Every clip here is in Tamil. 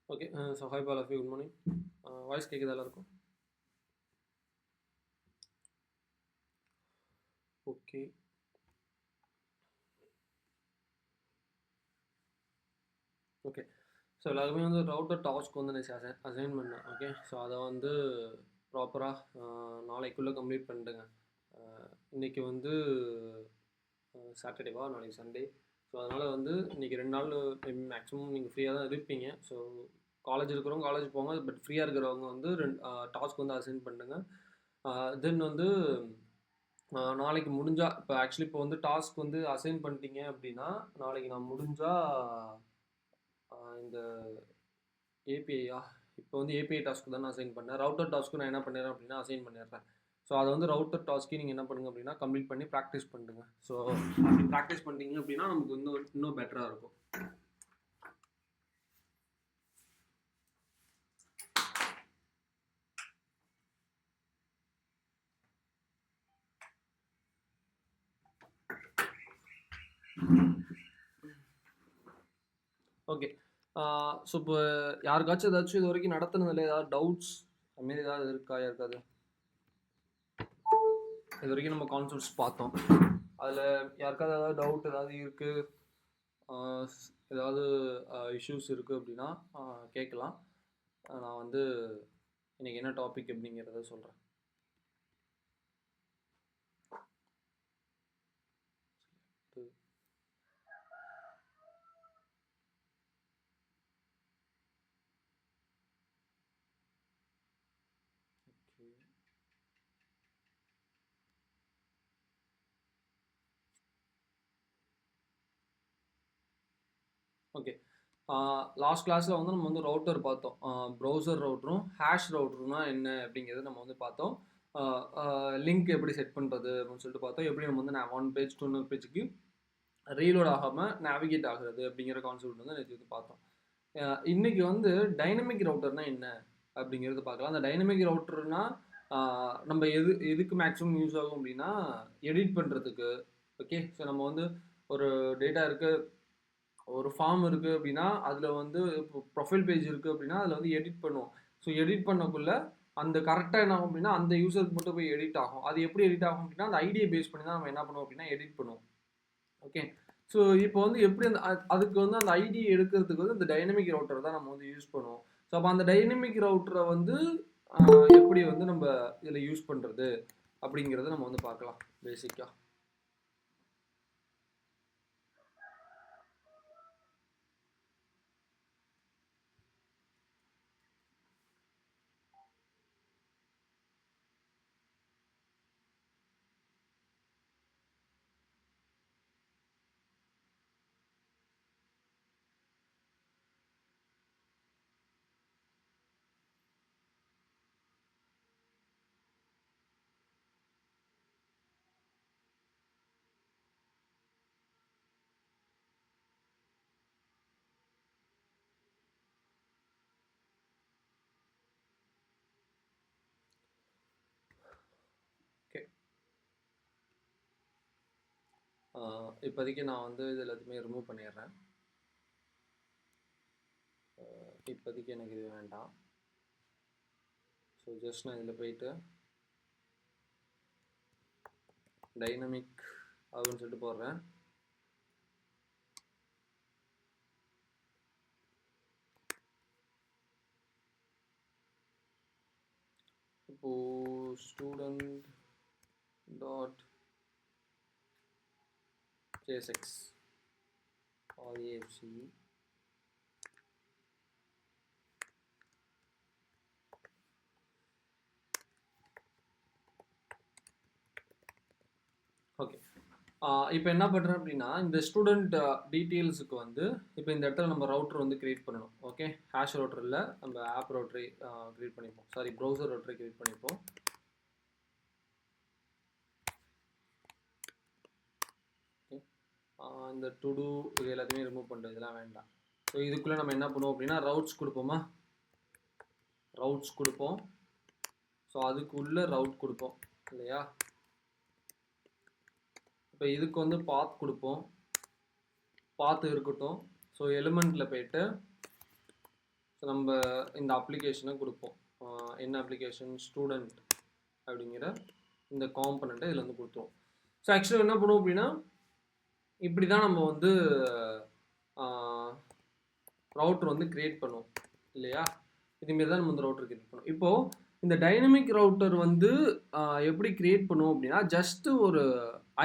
Okay. So hi all of you, good morning. Voice கேட்குதா எல்லாருக்கும்? ஓகே. ஓகே. ஸோ எல்லாருக்குமே வந்து ரவுட்டர் டாஸ்க் வந்து நான் அசைன் பண்ணேன். ஓகே. ஸோ அதை வந்து ப்ராப்பராக நாளைக்குள்ளே கம்ப்ளீட் பண்ணிட்டுங்க. இன்றைக்கி வந்து சாட்டர்டேவா, நாளைக்கு சண்டே. ஸோ அதனால் வந்து இன்றைக்கி 2 நாள் மேக்ஸிமம் நீங்கள் ஃப்ரீயாக தான் இருப்பீங்க. ஸோ காலேஜ் இருக்கிறவங்க காலேஜ் போங்க, பட் ஃப்ரீயாக இருக்கிறவங்க வந்து டாஸ்க் வந்து அசைன் பண்ணுங்க. தென் வந்து நாளைக்கு முடிஞ்சா, இப்போ ஆக்சுவலி இப்போ வந்து டாஸ்க் வந்து அசைன் பண்ணிட்டீங்க அப்படின்னா, நாளைக்கு நான் முடிஞ்சா இந்த ஏபிஐயா, இப்போ வந்து ஏபிஐ டாஸ்க்கு தான் நான் அசைன் பண்ணேன். ரவுட்டர் டாஸ்க்கு நான் என்ன பண்ணிடுறேன் அப்படின்னா அசைன் பண்ணிடுறேன். ஸோ அதை வந்து ரவுட்டர் டாஸ்க்கு நீங்கள் என்ன பண்ணுங்க அப்படின்னா கம்ப்ளீட் பண்ணி ப்ராக்டிஸ் பண்ணுங்க. ஸோ அப்படி ப்ராக்டிஸ் பண்ணிட்டீங்க அப்படின்னா நமக்கு இன்னும் பெட்டராக இருக்கும். ஓகே. ஸோ இப்போ யாருக்காச்சும் ஏதாச்சும் இது வரைக்கும் நடத்துனதில்ல ஏதாவது டவுட்ஸ் அதுமாரி ஏதாவது இருக்கா யாருக்காது? இது வரைக்கும் நம்ம கான்செப்ட்ஸ் பார்த்தோம். அதில் யாருக்காவது ஏதாவது டவுட் ஏதாவது இருக்குது, ஏதாவது இஷ்யூஸ் இருக்குது அப்படின்னா கேட்கலாம். நான் வந்து இன்றைக்கி என்ன டாபிக் அப்படிங்கிறத சொல்கிறேன். ஓகே. லாஸ்ட் கிளாஸில் வந்து நம்ம வந்து ரவுட்டர் பார்த்தோம். ப்ரௌசர் ரவுட்டரும் ஹேஷ் ரவுட்டருனா என்ன அப்படிங்கிறத நம்ம வந்து பார்த்தோம். லிங்க் எப்படி செட் பண்ணுறது அப்படின்னு சொல்லிட்டு பார்த்தோம். எப்படி நம்ம வந்து ஒன் பேஜ் டு இன்னொரு பேஜுக்கு ரீலோட் ஆகாமல் நேவிகேட் ஆகுறது அப்படிங்கிற கான்செப்ட் வந்து நேற்று வந்து பார்த்தோம். இன்றைக்கி வந்து டைனமிக் ரவுட்டர்னா என்ன அப்படிங்கிறது பார்க்கலாம். அந்த டைனமிக் ரவுட்டர்னா நம்ம எதுக்கு மேக்ஸிமம் யூஸ் ஆகும் அப்படின்னா எடிட் பண்ணுறதுக்கு. ஓகே. ஸோ நம்ம வந்து ஒரு டேட்டா இருக்குது, ஒரு ஃபார்ம் இருக்குது அப்படின்னா அதில் வந்து இப்போ ப்ரொஃபைல் பேஜ் இருக்குது அப்படின்னா அதில் வந்து எடிட் பண்ணுவோம். ஸோ எடிட் பண்ணக்குள்ளே அந்த கரெக்டாக என்ன ஆகும் அப்படின்னா அந்த யூசருக்கு மட்டும் போய் எடிட் ஆகும். அது எப்படி எடிட் ஆகும் அப்படின்னா அந்த ஐடியை பேஸ் பண்ணி தான் நம்ம என்ன பண்ணுவோம் அப்படின்னா எடிட் பண்ணுவோம். ஓகே. ஸோ இப்போ வந்து எப்படி அந்த அதுக்கு வந்து அந்த ஐடி எடுக்கிறதுக்கு வந்து இந்த டைனமிக் ரவுட்டர் தான் நம்ம வந்து யூஸ் பண்ணுவோம். ஸோ அப்போ அந்த டைனமிக் ரவுட்டரை வந்து எப்படி வந்து நம்ம இதில் யூஸ் பண்ணுறது அப்படிங்கிறத நம்ம வந்து பார்க்கலாம் பேசிக்காக. இப்போதைக்கு நான் வந்து இது எல்லாத்தையுமே ரிமூவ் பண்ணிடுறேன். இப்போதைக்கு எனக்கு இது வேண்டாம். ஸோ ஜஸ்ட் நான் இதில் போயிட்டு டைனமிக் அப்படின்னு சொல்லிட்டு போடுறேன். இப்போது student dot JSX RAFC okay. இப்போ என்ன பண்ணுறேன் அப்படின்னா இந்த ஸ்டூடெண்ட் டீட்டெயில்ஸுக்கு வந்து இப்போ இந்த இடத்துல நம்ம ரவுட்டர் வந்து க்ரியேட் பண்ணணும். ஓகே. ஹேஷ் ரவுட்டரில் நம்ம ஆப் ரவுட்டரை க்ரியேட் பண்ணிப்போம், சாரி ப்ரௌசர் ரவுட்டரை க்ரியேட் பண்ணிப்போம். இந்த டு டூ இது எல்லாத்தையுமே ரிமூவ் பண்ணுறது, இதெல்லாம் வேண்டாம். ஸோ இதுக்குள்ளே நம்ம என்ன பண்ணுவோம் அப்படின்னா ரவுட்ஸ் கொடுப்போமா, ரவுட்ஸ் கொடுப்போம். ஸோ அதுக்குள்ளே ரவுட் கொடுப்போம் இல்லையா. இப்போ இதுக்கு வந்து பாத் கொடுப்போம், பாத் இருக்கட்டும். ஸோ எலிமெண்ட்டில் போயிட்டு நம்ம இந்த அப்ளிகேஷனை கொடுப்போம். என்ன அப்ளிகேஷன்? ஸ்டூடெண்ட் அப்படிங்கிற இந்த காம்பனண்ட்டை இதில் வந்து கொடுத்துருவோம். ஸோ ஆக்சுவலாக என்ன பண்ணுவோம் அப்படின்னா, இப்படி தான் நம்ம வந்து ரவுட்டர் வந்து கிரியேட் பண்ணுவோம் இல்லையா? இதுமாரி தான் நம்ம இந்த ரவுட்டர் கிரியேட் பண்ணுவோம். இப்போது இந்த டைனமிக் ரவுட்டர் வந்து எப்படி கிரியேட் பண்ணுவோம் அப்படின்னா, ஜஸ்ட் ஒரு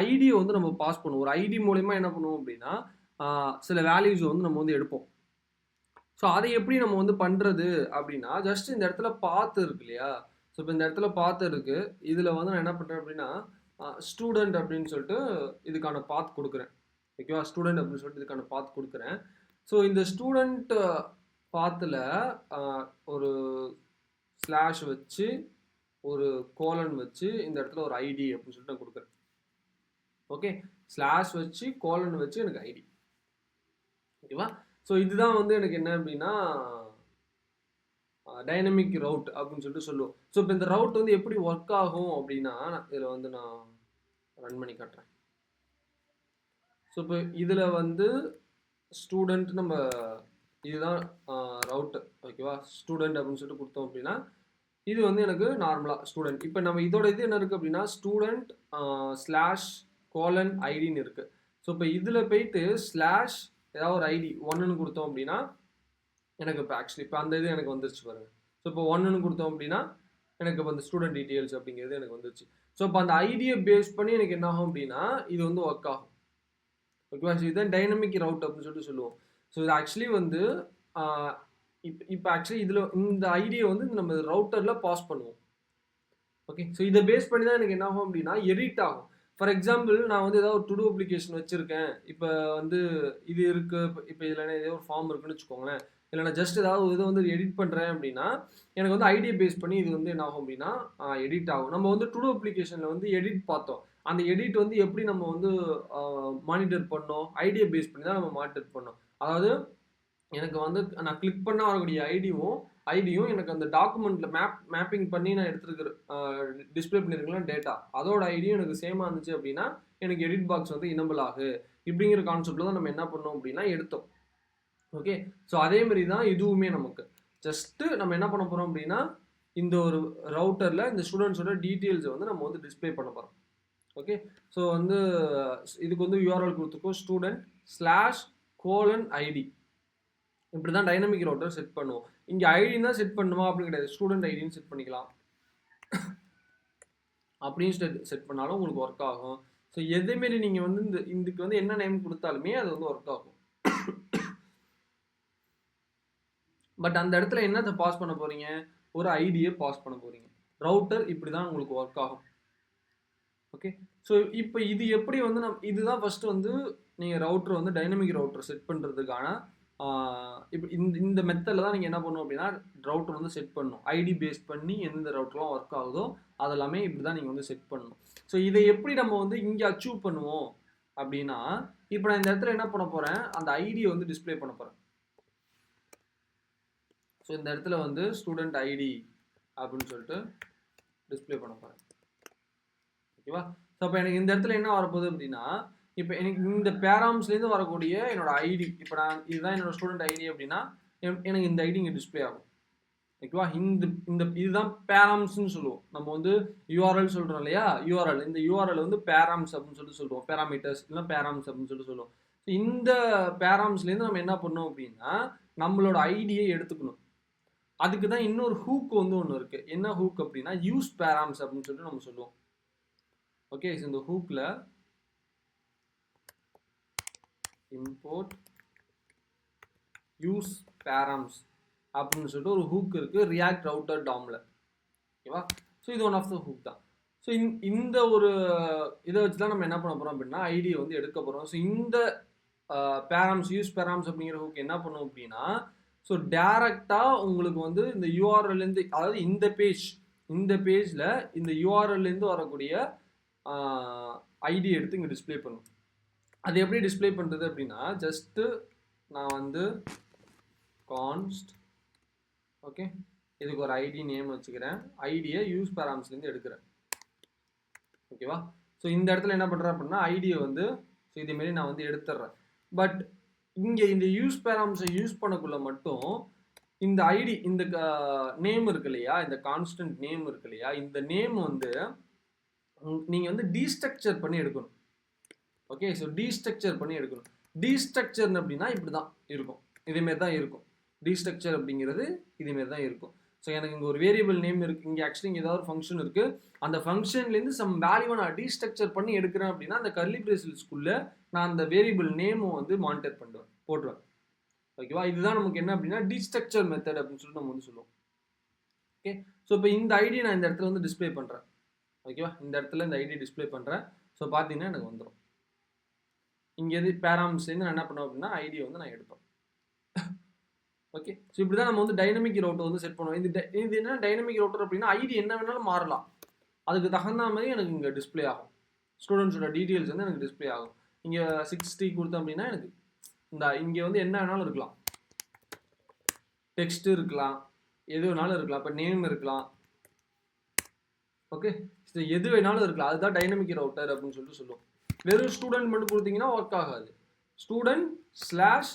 ஐடியை வந்து நம்ம பாஸ் பண்ணுவோம். ஒரு ஐடி மூலயமா என்ன பண்ணுவோம் அப்படின்னா, சில வேல்யூஸ் வந்து நம்ம வந்து எடுப்போம். ஸோ அதை எப்படி நம்ம வந்து பண்ணுறது அப்படின்னா, ஜஸ்ட் இந்த இடத்துல பாத்து இருக்கு இல்லையா? ஸோ இப்போ இந்த இடத்துல பாத்து இருக்கு. இதில் வந்து நான் என்ன பண்ணுறேன் அப்படின்னா, ஸ்டூடெண்ட் அப்படின்னு சொல்லிட்டு இதுக்கான பாத் கொடுக்குறேன். ஓகேவா? ஸ்டூடெண்ட் அப்படின்னு சொல்லிட்டு இதுக்கான பாத் கொடுக்குறேன். ஸோ இந்த ஸ்டூடெண்ட் பாத்தில் ஒரு ஸ்லாஷ் வச்சு ஒரு கோலன் வச்சு இந்த இடத்துல ஒரு ஐடி அப்படின்னு சொல்லிட்டு நான் கொடுக்குறேன். ஓகே, ஸ்லாஷ் வச்சு கோலன் வச்சு எனக்கு ஐடி. ஓகேவா? ஸோ இதுதான் வந்து எனக்கு என்ன அப்படின்னா டைனமிக் ரவுட் அப்படின்னு சொல்லிட்டு சொல்லுவோம். ஸோ இப்போ இந்த ரவுட் வந்து எப்படி ஒர்க் ஆகும் அப்படின்னா, இதில் வந்து நான் ரன் பண்ணி காட்டுறேன். ஸோ இப்போ இதில் வந்து ஸ்டூடெண்ட் நம்ம இதுதான் ரவுட்டு. ஓகேவா? ஸ்டூடெண்ட் அப்படின்னு சொல்லிட்டு கொடுத்தோம் அப்படின்னா இது வந்து எனக்கு நார்மலாக ஸ்டூடெண்ட். இப்போ நம்ம இதோட இது என்ன இருக்குது அப்படின்னா, ஸ்டூடெண்ட் ஸ்லாஷ் கோலன் ஐடின்னு இருக்குது. ஸோ இப்போ இதில் போயிட்டு ஸ்லாஷ் ஏதாவது ஒரு ஐடி 1ன்னு கொடுத்தோம் அப்படின்னா எனக்கு இப்போ ஆக்சுவலி இப்போ அந்த இது எனக்கு வந்துருச்சு பாருங்கள். ஸோ இப்போ 1ன்னு கொடுத்தோம் அப்படின்னா எனக்கு இப்போ அந்த ஸ்டூடெண்ட் டீட்டெயில்ஸ் அப்படிங்கிறது எனக்கு வந்துருச்சு. ஸோ இப்போ அந்த ஐடியை பேஸ் பண்ணி எனக்கு என்ன ஆகும் அப்படின்னா இது வந்து ஒர்க் ஆகும். ஓகேவா? ஸோ இதுதான் டைனமிக் ரவுட் அப்படின்னு சொல்லிட்டு சொல்லுவோம். ஸோ இது ஆக்சுவலி வந்து இப்போ ஆக்சுவலி இதில் இந்த ஐடியை வந்து நம்ம ரவுட்டரில் பாஸ் பண்ணுவோம். ஓகே, ஸோ இதை பேஸ் பண்ணி தான் எனக்கு என்ன ஆகும் அப்படின்னா எடிட் ஆகும். ஃபார் எக்ஸாம்பிள் நான் வந்து ஏதாவது ஒரு டு டூ அப்ளிகேஷன் வச்சுருக்கேன். இப்போ வந்து இது இருக்குது, இப்போ இதில் ஏதோ ஒரு ஃபார்ம் இருக்குன்னு வச்சுக்கோங்களேன். இல்லை நான் ஜஸ்ட் ஏதாவது ஒரு இதை வந்து எடிட் பண்ணுறேன் அப்படின்னா எனக்கு வந்து ஐடியை பேஸ் பண்ணி இது வந்து என்ன ஆகும் அப்படின்னா எடிட் ஆகும். நம்ம வந்து டு டூ அப்ளிகேஷனில் வந்து எடிட் பார்த்தோம். அந்த எடிட் வந்து எப்படி நம்ம வந்து மானிட்டர் பண்ணோம், ஐடியை பேஸ் பண்ணி தான் நம்ம மானிட்டர் பண்ணோம். அதாவது எனக்கு வந்து நான் கிளிக் பண்ண வரக்கூடிய ஐடியும் எனக்கு அந்த டாக்குமெண்ட்டில் மேப்பிங் பண்ணி நான் எடுத்துருக்கிற டிஸ்பிளே பண்ணியிருக்கலாம் டேட்டா, அதோட ஐடியும் எனக்கு சேமாக இருந்துச்சு அப்படின்னா எனக்கு எடிட் பாக்ஸ் வந்து இனபிள் ஆகு. இப்படிங்கிற கான்செப்டில் தான் நம்ம என்ன பண்ணோம் அப்படின்னா எடுத்தோம். ஓகே, ஸோ அதேமாரி தான் இதுவுமே நமக்கு ஜஸ்ட்டு நம்ம என்ன பண்ண போகிறோம் அப்படின்னா இந்த ஒரு ரவுட்டரில் இந்த ஸ்டூடெண்ட்ஸோட டீட்டெயில்ஸை வந்து நம்ம வந்து டிஸ்பிளே பண்ண போகிறோம். ஓகே, ஸோ வந்து இதுக்கு வந்து யூஆர்எல் கொடுத்துருக்கோம் ஸ்டூடெண்ட் ஸ்லாஷ் கோலன் ஐடி. இப்படி தான் டைனமிக் ரவுட்டர் செட் பண்ணுவோம். இங்கே ஐடின்னு தான் செட் பண்ணுமா அப்படின்னு கிடையாது, ஸ்டூடெண்ட் ஐடின்னு செட் பண்ணிக்கலாம். அப்படின்னு செட் பண்ணாலும் உங்களுக்கு ஒர்க் ஆகும். ஸோ எதேமாரி நீங்கள் வந்து இதுக்கு வந்து என்ன நேம் கொடுத்தாலுமே அது வந்து ஒர்க் ஆகும். பட் அந்த இடத்துல என்னத்தை பாஸ் பண்ண போகிறீங்க? ஒரு ஐடியை பாஸ் பண்ண போகிறீங்க. ரவுட்டர் இப்படி தான் உங்களுக்கு ஒர்க் ஆகும். ஓகே, ஸோ இப்போ இது எப்படி வந்து இதுதான் ஃபஸ்ட்டு வந்து நீங்கள் ரவுட்டர் வந்து டைனமிக் ரவுட்டர் செட் பண்ணுறதுக்கான இப்போ இந்த மெத்தடில் தான் நீங்கள் என்ன பண்ணணும் அப்படின்னா ரவுட்டர் வந்து செட் பண்ணணும். ஐடி பேஸ் பண்ணி எந்த ரவுட்டர்லாம் ஒர்க் ஆகுதோ அதெல்லாமே இப்படி தான் நீங்கள் வந்து செட் பண்ணணும். ஸோ இதை எப்படி நம்ம வந்து இங்கே அச்சீவ் பண்ணுவோம் அப்படின்னா, இப்போ நான் இந்த இடத்துல என்ன பண்ண போகிறேன், அந்த ஐடியை வந்து டிஸ்பிளே பண்ண போகிறேன். ஸோ இந்த இடத்துல வந்து ஸ்டூடெண்ட் ஐடி அப்படின்னு சொல்லிட்டு டிஸ்பிளே பண்ண போகிறேன். ஓகேவா? ஸோ அப்போ எனக்கு இந்த இடத்துல என்ன வரப்போகுது அப்படின்னா, இப்போ எனக்கு இந்த பேராம்ஸ்லேருந்து வரக்கூடிய என்னோட ஐடி, இப்போ நான் இதுதான் என்னோட ஸ்டூடெண்ட் ஐடி அப்படின்னா எனக்கு இந்த ஐடி இங்கே டிஸ்பிளே ஆகும். ஓகேவா? இதுதான் பேராம்ஸ்ன்னு சொல்லுவோம். நம்ம வந்து யூஆர்எல் சொல்கிறோம் இல்லையா? யூஆர்எல், இந்த யூஆர்எல் வந்து பேராம்ஸ் அப்படின்னு சொல்லிட்டு சொல்லுவோம். பேராமீட்டர்ஸ் இல்லை பேராம்ஸ் அப்படின்னு சொல்லிட்டு சொல்லுவோம். இந்த பேராம்ஸ்லேருந்து நம்ம என்ன பண்ணோம் அப்படின்னா நம்மளோட ஐடியை எடுத்துக்கணும். அதுக்கு தான் இன்னொரு ஹூக் வந்து ஒன்று இருக்குது. என்ன ஹூக் அப்படின்னா யூஸ் பேராம்ஸ் அப்படின்னு சொல்லிட்டு நம்ம சொல்லுவோம். ஓகே, இந்த ஹூக்கில் import use params அப்படின்னு சொல்லிட்டு ஒரு ஹூக் இருக்குது ரியாக்ட் ரவுட்டர் டாமில். ஓகேவா? ஸோ இது ஒன் ஆஃப் த ஹூக் தான். ஸோ இந்த ஒரு இதை வச்சு தான் நம்ம என்ன பண்ண போகிறோம் அப்படின்னா ஐடியை வந்து எடுக்க போகிறோம். ஸோ இந்த பேராம்ஸ் யூஸ் பேராம்ஸ் அப்படிங்கிற ஹூக் என்ன பண்ணும் அப்படின்னா ஸோ டேரெக்டாக உங்களுக்கு வந்து இந்த யூஆர்எல்லேருந்து, அதாவது இந்த பேஜில் இந்த யூஆர்எல்லேருந்து வரக்கூடிய ஐடி எடுத்து இங்கே டிஸ்பிளே பண்ணும். அது எப்படி டிஸ்பிளே பண்ணுறது அப்படின்னா ஜஸ்ட்டு நான் வந்து கான்ஸ்ட், ஓகே, இதுக்கு ஒரு ஐடி நேம் வச்சுக்கிறேன். ஐடியை யூஸ் பேராம்ஸ்லேருந்து எடுக்கிறேன். ஓகேவா? ஸோ இந்த இடத்துல என்ன பண்ணுறேன் அப்படின்னா ஐடியை வந்து ஸோ இதேமாரி நான் வந்து எடுத்துடுறேன். பட் இங்கே இந்த யூஸ் பேராம்ஸை யூஸ் பண்ணக்குள்ள மட்டும் இந்த ஐடி இந்த நேம் இருக்கு இல்லையா, இந்த கான்ஸ்டன்ட் நேம் இருக்கு இல்லையா, இந்த நேம் வந்து நீங்க வந்து டீஸ்ட்ரக்சர் பண்ணி எடுக்கணும். ஓகே, ஸோ டீஸ்ட்ரக்சர் பண்ணி எடுக்கணும். டீஸ்ட்ரக்சர் அப்படின்னா இப்படி தான் இருக்கும், இதேமாரி தான் இருக்கும். டீஸ்ட்ரக்சர் அப்படிங்கிறது இதேமாரி தான் இருக்கும். ஸோ எனக்கு இங்கே ஒரு வேரியபிள் நேம் இருக்குது, இங்கே ஆக்சுவலி இங்கே ஏதாவது ஒரு ஃபங்க்ஷன் இருக்குது, அந்த ஃபங்க்ஷன்லேருந்து சம் வேல்யூவை நான் டீஸ்ட்ரக்சர் பண்ணி எடுக்கிறேன் அப்படின்னா அந்த கர்லி பிரேசஸ்க்குள்ளே நான் அந்த வேரியபிள் நேமும் வந்து மானிட்டர் பண்ணுவேன், போட்டுருவேன். ஓகேவா, இதுதான் நமக்கு என்ன அப்படின்னா டீஸ்ட்ரக்சர் மெத்தட் அப்படின்னு சொல்லிட்டு நம்ம வந்து சொல்லுவோம். ஓகே, ஸோ இப்போ இந்த ஐடி நான் இந்த இடத்துல வந்து டிஸ்பிளே பண்ணுறேன். ஓகேவா, இந்த இடத்துல இந்த ஐடி டிஸ்பிளே பண்ணுறேன். ஸோ பார்த்தீங்கன்னா எனக்கு வந்துடும். இங்கே எது பேராம்ஸ்லேருந்து நான் என்ன பண்ணுவேன் அப்படின்னா ஐடியை வந்து நான் எடுப்பேன். ஓகே, ஸோ இப்படி தான் நம்ம வந்து டைனமிக் ரவுட்டர் வந்து செட் பண்ணுவோம். இது என்ன டைனமிக் ரவுட்டர் அப்படின்னா ஐடி என்ன வேணாலும் மாறலாம், அதுக்கு தகுந்த மாதிரி எனக்கு இங்கே டிஸ்பிளே ஆகும். ஸ்டூடெண்ட்ஸோட டீட்டெயில்ஸ் வந்து எனக்கு டிஸ்பிளே ஆகும். இங்கே 60 கொடுத்தோம் அப்படின்னா எனக்கு இந்த இங்கே வந்து என்ன வேணாலும் இருக்கலாம், டெக்ஸ்ட் இருக்கலாம், எது வேணாலும் இருக்கலாம், இப்போ நேம் இருக்கலாம். ஓகே, எது வேணாலும் இருக்கலாம், அதுதான் டைனமிக் ரவுட்டர் அப்படின்னு சொல்லிட்டு சொல்லுவோம். வெறும் ஸ்டூடெண்ட் மட்டும் கொடுத்தீங்கன்னா ஒர்க் ஆகாது. Student slash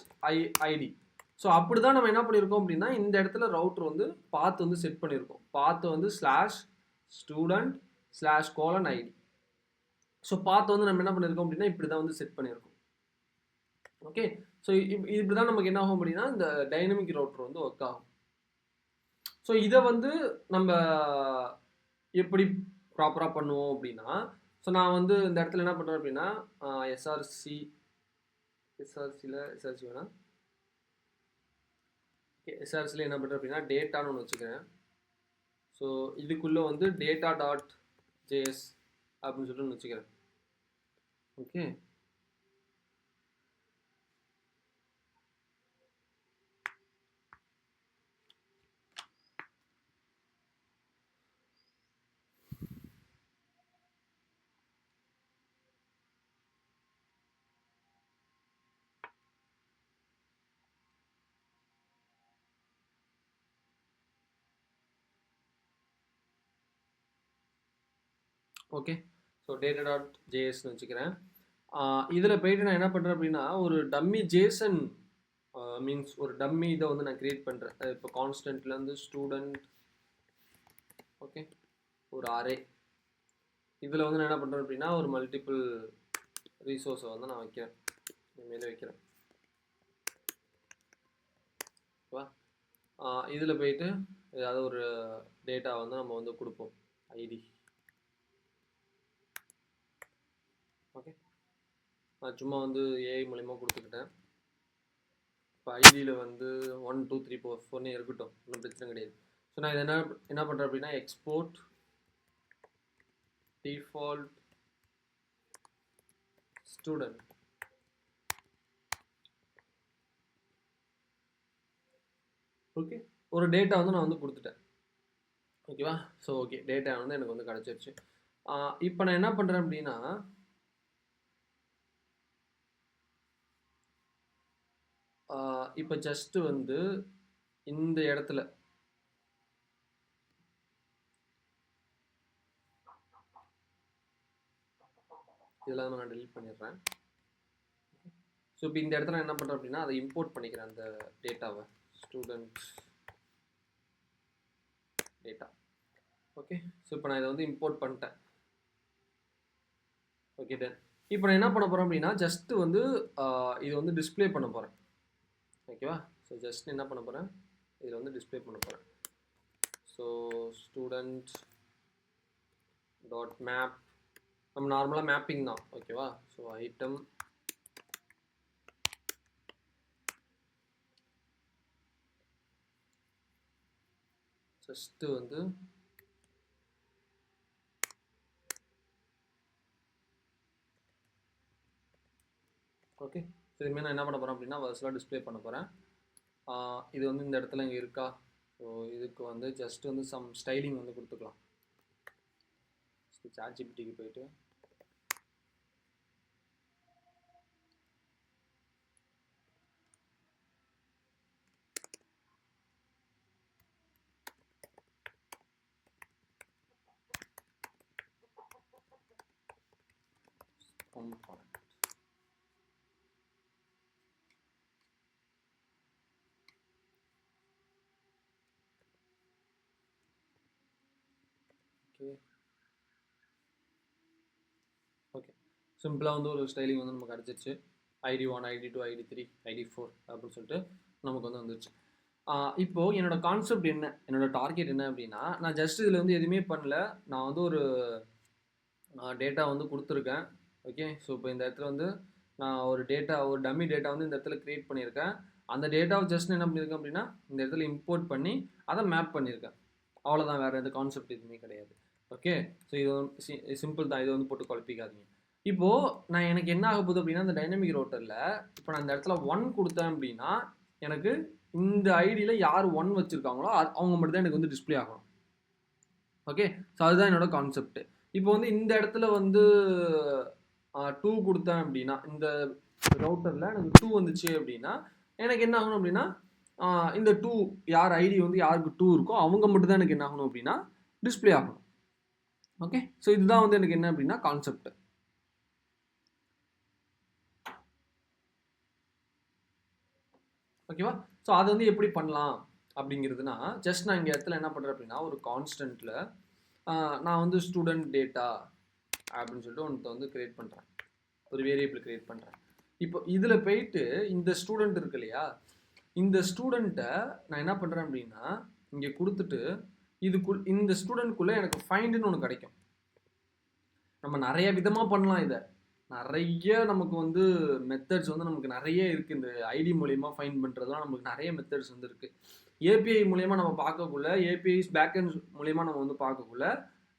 ID. ஸோ அப்படி தான் நம்ம என்ன பண்ணியிருக்கோம் அப்படின்னா இந்த இடத்துல ரவுட்டர் வந்து பாத் வந்து செட் பண்ணியிருக்கோம். பாத் வந்து slash student slash colon ID. So path வந்து நம்ம என்ன பண்ணியிருக்கோம் அப்படின்னா இப்படி தான் வந்து செட் பண்ணியிருக்கோம். ஓகே, ஸோ இப்படி தான் நமக்கு என்ன ஆகும் அப்படின்னா இந்த டைனமிக் ரவுட்டர் வந்து ஒர்க் ஆகும். ஸோ இதை வந்து நம்ம எப்படி ப்ராப்பராக பண்ணுவோம் அப்படின்னா, ஸோ நான் வந்து இந்த இடத்துல என்ன பண்ணுறேன் அப்படின்னா எஸ்ஆர்சி வேணா, எஸ்ஆர்சியில் என்ன பண்ணுறேன் அப்படின்னா டேட்டான்னு ஒன்று வச்சுக்கிறேன். ஸோ இதுக்குள்ளே வந்து டேட்டா டாட் ஜேஎஸ் அப்படின்னு சொல்லிட்டு ஒன்று வச்சுக்கிறேன். Okay, okay, so data dot ஜேஎஸ்ன்னு வச்சுக்கிறேன். இதில் போயிட்டு நான் என்ன பண்ணுறேன் அப்படின்னா ஒரு டம்மி ஜேசன் மீன்ஸ் ஒரு டம்மி இதை வந்து நான் க்ரியேட் பண்ணுறேன். இப்போ கான்ஸ்டன்ட்லேருந்து ஸ்டூடெண்ட், ஓகே, ஒரு அரே. இதில் வந்து நான் என்ன பண்ணுறேன் அப்படின்னா ஒரு மல்டிபிள் ரிசோர்ஸை வந்து நான் வைக்கிறேன், இனிமேல் வைக்கிறேன். ஓகேவா, இதில் போயிட்டு ஏதாவது ஒரு டேட்டா வந்து நம்ம வந்து கொடுப்போம், ஐடி. ஓகே, நான் சும்மா வந்து ஏஐ மூலிமா கொடுத்துக்கிட்டேன். இப்போ ஐடியில் வந்து 1 2 3 4 4 இருக்கட்டும், ஒன்றும் பிரச்சனை கிடையாது. ஸோ நான் இதை என்ன பண்ணுறேன் அப்படின்னா எக்ஸ்போர்ட் டிஃபால்ட் ஸ்டூடெண்ட். ஓகே, ஒரு டேட்டா வந்து நான் வந்து கொடுத்துட்டேன். ஓகேவா, ஸோ ஓகே, டேட்டா வந்து எனக்கு வந்து கிடச்சிருச்சு. இப்போ நான் என்ன பண்ணுறேன் அப்படின்னா இப்போ ஜஸ்ட்டு வந்து இந்த இடத்துல இதெல்லாம் நான் டெலிட் பண்ணிடுறேன். ஸோ இப்போ இந்த இடத்துல என்ன பண்ணுறேன் அப்படின்னா அதை இம்போர்ட் பண்ணிக்கிறேன், அந்த டேட்டாவை, ஸ்டூடெண்ட் டேட்டா. ஓகே, ஸோ இப்போ நான் இதை வந்து இம்போர்ட் பண்ணிட்டேன். Okay done. இப்போ நான் என்ன பண்ண போகிறேன் அப்படின்னா ஜஸ்ட்டு வந்து இது வந்து டிஸ்பிளே பண்ண போகிறேன். ஓகேவா, ஸோ ஜஸ்ட் என்ன பண்ண போகிறேன், இதில் வந்து டிஸ்பிளே பண்ண போகிறேன். ஸோ ஸ்டூடெண்ட் டாட் மேப், நம்ம நார்மலாக மேப்பிங் தான். ஓகேவா, ஸோ ஐட்டம் ஜஸ்ட்டு வந்து ஓகே, ஸோ இதுமாதிரி நான் என்ன பண்ண போகிறேன் அப்படின்னா வர்ஸ்லாம் டிஸ்பிளே பண்ண போகிறேன். இது வந்து இந்த இடத்துல இங்கே இருக்கா, ஸோ இதுக்கு வந்து ஜஸ்ட் வந்து சம் ஸ்டைலிங் வந்து கொடுத்துக்கலாம். சாட்ஜிபிடிக்கு போயிட்டு component. ஓகே ஓகே சிம்பிளாக வந்து ஒரு ஸ்டைலிங் வந்து நமக்கு கிடச்சிருச்சு. ID1, ID2, ID3, ID4 அப்படின்னு சொல்லிட்டு நமக்கு வந்து வந்துருச்சு. இப்போது என்னோட கான்செப்ட் என்ன, என்னோட டார்கெட் என்ன அப்படின்னா, நான் ஜஸ்ட் இதில் வந்து எதுவுமே பண்ணல. நான் வந்து ஒரு டேட்டா வந்து கொடுத்துருக்கேன். ஓகே, ஸோ இப்போ இந்த இடத்துல வந்து நான் ஒரு டம்மி டேட்டா வந்து இந்த இடத்துல க்ரியேட் பண்ணியிருக்கேன். அந்த டேட்டாவை ஜஸ்ட் என்ன பண்ணியிருக்கேன் அப்படின்னா, இந்த இடத்துல இம்போர்ட் பண்ணி அதை மேப் பண்ணியிருக்கேன். அவ்வளோதான், வேறு எந்த கான்செப்ட் எதுவுமே கிடையாது. ஓகே, ஸோ இது சிம்பிள் தான், இதை வந்து போட்டு குழப்பிக்காதீங்க. இப்போது நான் எனக்கு என்ன ஆக போகுது அப்படின்னா, இந்த டைனமிக் ரோட்டரில் இப்போ நான் இந்த இடத்துல 1 கொடுத்தேன் அப்படின்னா, எனக்கு இந்த ஐடியில் யார் 1 வச்சுருக்காங்களோ அவங்க மட்டும் தான் எனக்கு வந்து டிஸ்பிளே ஆகணும். ஓகே, ஸோ அதுதான் என்னோட கான்செப்ட். இப்போ வந்து இந்த இடத்துல வந்து 2 கொடுத்தேன் அப்படின்னா, இந்த ரவுட்டரில் எனக்கு 2 வந்துச்சு அப்படின்னா, எனக்கு என்ன ஆகணும் அப்படின்னா, இந்த 2 யார் ஐடி வந்து யாருக்கு 2 இருக்கோ அவங்க மட்டும் தான் எனக்கு என்ன ஆகணும் அப்படின்னா டிஸ்பிளே ஆகணும். ஓகே, ஸோ இதுதான் வந்து எனக்கு என்ன அப்படின்னா கான்செப்ட். ஓகேவா, ஸோ அதை வந்து எப்படி பண்ணலாம் அப்படிங்கிறதுனா, ஜஸ்ட் நான் இங்கே இடத்துல என்ன பண்ணுறேன் அப்படின்னா, ஒரு கான்ஸ்டன்ட்டில் நான் வந்து ஸ்டூடெண்ட் டேட்டா அப்படின்னு சொல்லிட்டு ஒன்று வந்து கிரியேட் பண்ணுறேன், ஒரு வேரியபிள் கிரியேட் பண்ணுறேன். இப்போ இதில் போயிட்டு இந்த ஸ்டூடெண்ட் இருக்கு இல்லையா, இந்த ஸ்டூடெண்ட்டை நான் என்ன பண்ணுறேன் அப்படின்னா இங்கே கொடுத்துட்டு இந்த ஸ்டூடெண்ட்குள்ளே எனக்கு ஃபைண்டுன்னு ஒன்று கிடைக்கும். நம்ம நிறைய விதமாக பண்ணலாம் இதை, நிறைய நமக்கு வந்து மெத்தட்ஸ் வந்து நமக்கு நிறைய இருக்குது. இந்த ஐடி மூலயமா ஃபைண்ட் பண்ணுறதுலாம் நமக்கு நிறைய மெத்தட்ஸ் வந்து இருக்குது. ஏபிஐ மூலயமா நம்ம பார்க்கக்குள்ள, ஏபிஐஸ் பேக்எண்ட் மூலயமா நம்ம வந்து பார்க்கக்குள்ள,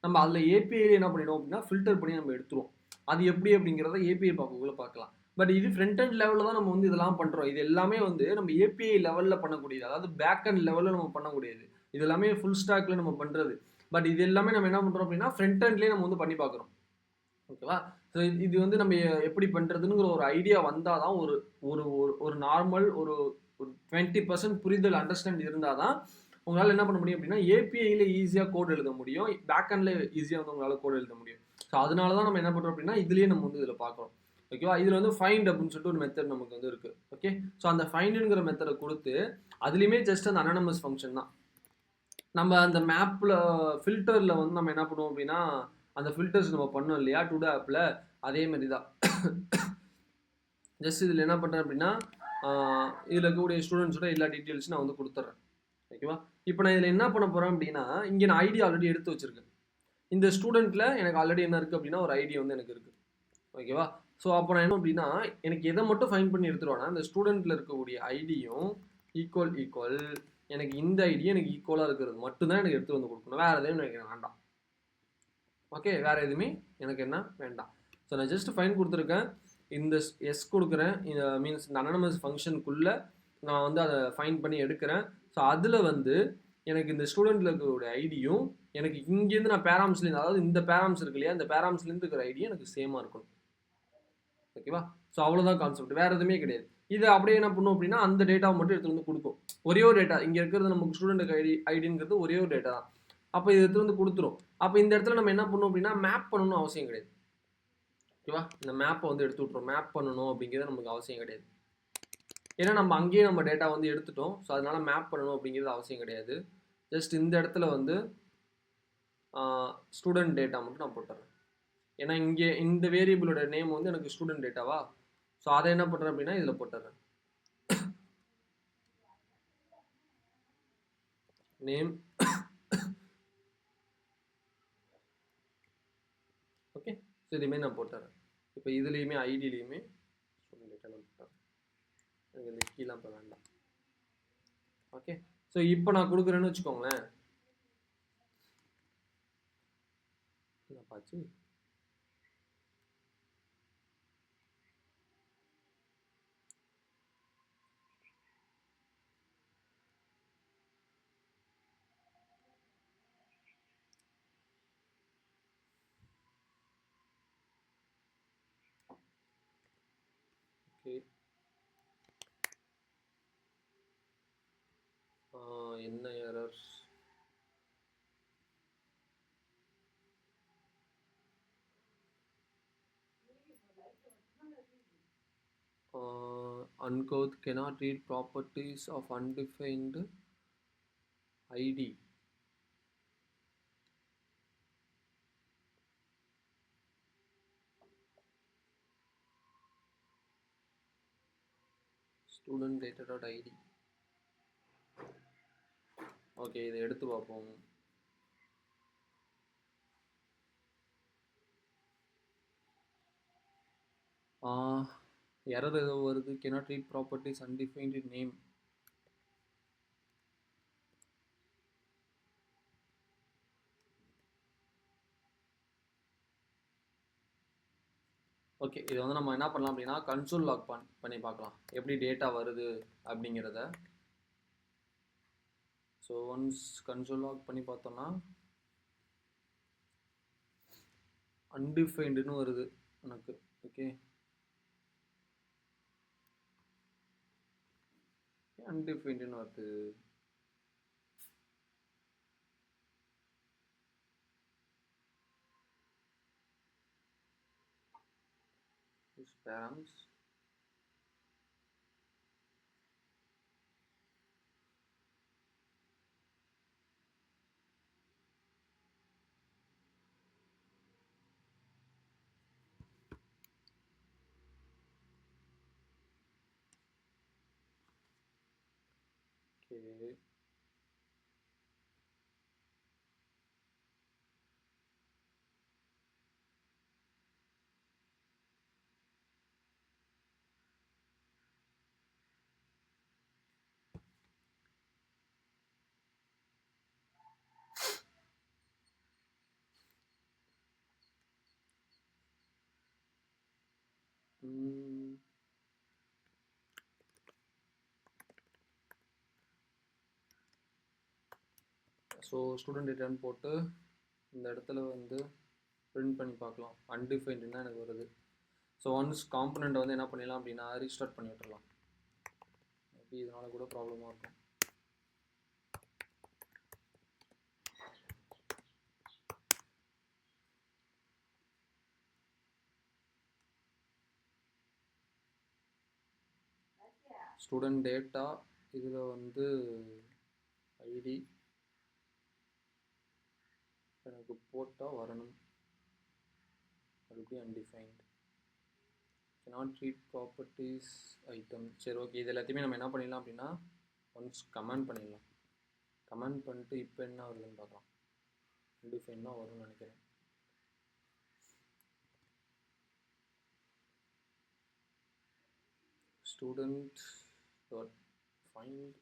நம்ம அதில் ஏபிஐயில் என்ன பண்ணிடுவோம் அப்படின்னா ஃபில்டர் பண்ணி நம்ம எடுத்துருவோம். அது எப்படி அப்படிங்கிறத ஏபிஐ பார்க்கக்குள்ள பார்க்கலாம். பட் இது ஃப்ரண்ட் அண்ட் லெவலில் தான் நம்ம வந்து இதெல்லாம் பண்ணுறோம். இது எல்லாமே வந்து நம்ம ஏபிஐ லெவலில் பண்ணக்கூடியது, அதாவது பேக் அண்ட் லெவலில் நம்ம பண்ணக்கூடியது. இது எல்லாமே ஃபுல் ஸ்டாக்ல நம்ம பண்ணுறது. பட் இது எல்லாமே நம்ம என்ன பண்ணுறோம் அப்படின்னா ஃப்ரண்ட் அண்ட்லேயே நம்ம வந்து பண்ணி பார்க்குறோம். ஓகேவா, ஸோ இது வந்து நம்ம எப்படி பண்ணுறதுங்கிற ஒரு ஐடியா வந்தால் தான், ஒரு ஒரு ஒரு நார்மல் ஒரு 20% புரிதல் அண்டர்ஸ்டாண்ட் இருந்தால் தான் உங்களால் என்ன பண்ண முடியும் அப்படின்னா ஏபிஐயில் ஈஸியாக கோட் எழுத முடியும், பேக் ஹேண்டில் ஈஸியாக வந்து உங்களால் கோட் எழுத முடியும். ஸோ அதனால தான் நம்ம என்ன பண்ணுறோம் அப்படின்னா இதுலேயே நம்ம வந்து இதில் பார்க்குறோம். ஓகேவா, இதில் வந்து ஃபைண்ட் அப்படின்னு சொல்லிட்டு ஒரு மெத்தட் நமக்கு வந்து இருக்குது. ஓகே, ஸோ அந்த ஃபைண்டுங்கிற மெத்தடை கொடுத்து அதுலேயுமே ஜஸ்ட் அந்த அனானமஸ் ஃபங்க்ஷன் தான். நம்ம அந்த மேப்பில் ஃபில்டரில் வந்து நம்ம என்ன பண்ணுவோம் அப்படின்னா அந்த ஃபில்டர்ஸ் நம்ம பண்ணோம் இல்லையா டுடே ஆப்பில், அதே மாதிரி தான். ஜஸ்ட் இதில் என்ன பண்ணுறேன் அப்படின்னா இதில் இருக்கக்கூடிய ஸ்டூடெண்ட்ஸோட எல்லா டீட்டெயில்ஸும் நான் வந்து கொடுத்துட்றேன். ஓகேவா, இப்போ நான் இதில் என்ன பண்ண போகிறேன் அப்படின்னா, இங்கே நான் ஐடி ஆல்ரெடி எடுத்து வச்சுருக்கேன். இந்த ஸ்டூடெண்ட்டில் எனக்கு ஆல்ரெடி என்ன இருக்குது அப்படின்னா ஒரு ஐடி வந்து எனக்கு இருக்குது. ஓகேவா, ஸோ அப்போ நான் என்ன அப்படின்னா எனக்கு எதை மட்டும் ஃபைன் பண்ணி எடுத்துருவேன்னா, இந்த ஸ்டூடெண்ட்டில் இருக்கக்கூடிய ஐடியும் ஈக்குவல் எனக்கு இந்த ஐடியும் எனக்கு ஈக்குவலாக இருக்கிறது மட்டும்தான் எனக்கு எடுத்து வந்து கொடுக்கணும். வேறு எதுவும் எனக்கு வேண்டாம். ஓகே, வேறு எதுவுமே எனக்கு என்ன வேண்டாம். ஸோ நான் ஜஸ்ட் ஃபைன் கொடுத்துருக்கேன், இந்த எஸ் கொடுக்குறேன், மீன்ஸ் இந்த அனானமஸ் ஃபங்க்ஷனுக்குள்ளே நான் வந்து அதை ஃபைன் பண்ணி எடுக்கிறேன். ஸோ அதில் வந்து எனக்கு இந்த ஸ்டூடெண்ட்டில் இருக்கக்கூடிய ஐடியும் எனக்கு இங்கேருந்து நான் பேராம்ஸ்லேருந்து, அதாவது இந்த பேராம்ஸ் இருக்கு இல்லையா, இந்த பேராம்ஸ்லேருந்து இருக்கிற ஐடியும் எனக்கு சேமாக இருக்கணும். ஓகேவா, ஸோ அவ்வளோதான் கான்செப்ட், வேறு எதுவுமே கிடையாது. இதை அப்படியே என்ன பண்ணும் அப்படின்னா அந்த டேட்டாவை மட்டும் எடுத்து வந்து கொடுக்கும். ஒரே ஒரு டேட்டா இங்கே இருக்கிறது நமக்கு ஸ்டூடெண்ட் ஐடிங்கிறது ஒரே ஒரு டேட்டா தான். அப்போ இது எடுத்து வந்து கொடுத்துரும். அப்போ இந்த இடத்துல நம்ம என்ன பண்ணணும் அப்படின்னா மேப் பண்ணணும்னு அவசியம் கிடையாது. ஓகேவா, இந்த மேப்பை வந்து எடுத்து விட்றோம், மேப் பண்ணணும் அப்படிங்கிறது நமக்கு அவசியம் கிடையாது. ஏன்னா நம்ம அங்கேயே நம்ம டேட்டா வந்து எடுத்துட்டோம். ஸோ அதனால மேப் பண்ணணும் அப்படிங்கிறது அவசியம் கிடையாது. ஜஸ்ட் இந்த இடத்துல வந்து ஸ்டூடெண்ட் டேட்டா மட்டும் நான் போட்டுறேன். ஏன்னா இங்கே இந்த வேரியபிளோட நேம் வந்து எனக்கு ஸ்டூடெண்ட் டேட்டாவா, ஸோ அதை என்ன பண்ணுறேன் அப்படின்னா இதில் போட்டுறேன். நேம் ஓகே, ஸோ இதுவுமே நான் போட்டுறேன். இப்போ இதுலேயுமே ஐடியிலையுமே ஸ்டூடெண்ட் டேட்டா நான் போட்டுறேன். எனக்கு இந்த கீழே இப்போ வேண்டாம். ஓகே, ஸோ இப்போ நான் கொடுக்குறேன்னு வச்சுக்கோங்களேன். பாச்சு ஓகே, என்ன error, uncode cannot read properties of undefined ID. Student data dot ID. Okay, இதை எடுத்து பார்ப்போம். எரர் ஏதோ வருது. cannot read properties undefined name. Okay, இது வந்து நம்ம என்ன பண்ணலாம் அப்படின்னா கன்சோல் லாக் பண்ணி பார்க்கலாம் எப்படி டேட்டா வருது அப்படிங்கிறத. ஸோ ஒன்ஸ் கன்சோல் லாக் பண்ணி பார்த்தோம்னா அன்டிஃபைண்டுன்னு வருது எனக்கு. ஓகே, அன்டிஃபைண்டுன்னு வருது. params okay. ஸோ ஸ்டூடெண்ட் டேட்டான்னு போட்டு இந்த இடத்துல வந்து பிரிண்ட் பண்ணி பார்க்கலாம். அன்டிஃபைன்டு தான் எனக்கு வருது. ஸோ ஒன்ஸ் காம்பனண்ட் வந்து என்ன பண்ணிடலாம் அப்படின்னா ரீஸ்டார்ட் பண்ணி விட்டுறலாம். மேபி இதனால கூட ப்ராப்ளமாக இருக்கும். ஸ்டூடெண்ட் டேட்டா இதில் வந்து ஐடி எனக்கு போட்டால் வரணும். மறுபடியும் undefined. cannot read properties item. சரி, ஓகே, இது எல்லாத்தையுமே நம்ம என்ன பண்ணிடலாம் அப்படின்னா ஒன்ஸ் கமெண்ட் பண்ணிடலாம். கமெண்ட் பண்ணிட்டு இப்போ என்ன வருதுன்னு பார்க்கலாம். அன்டிஃபைன் தான் வரும்னு நினைக்கிறேன். student dot find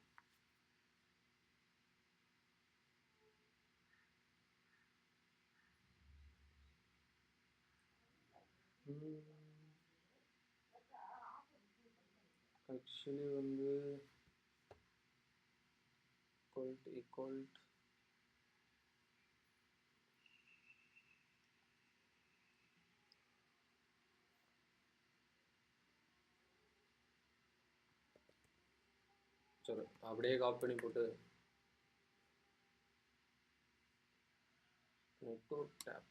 ஆக்சுவலி வந்து equal சரி அப்படியே காப்பி பண்ணி போட்டு நெட்வொர்க் டேப்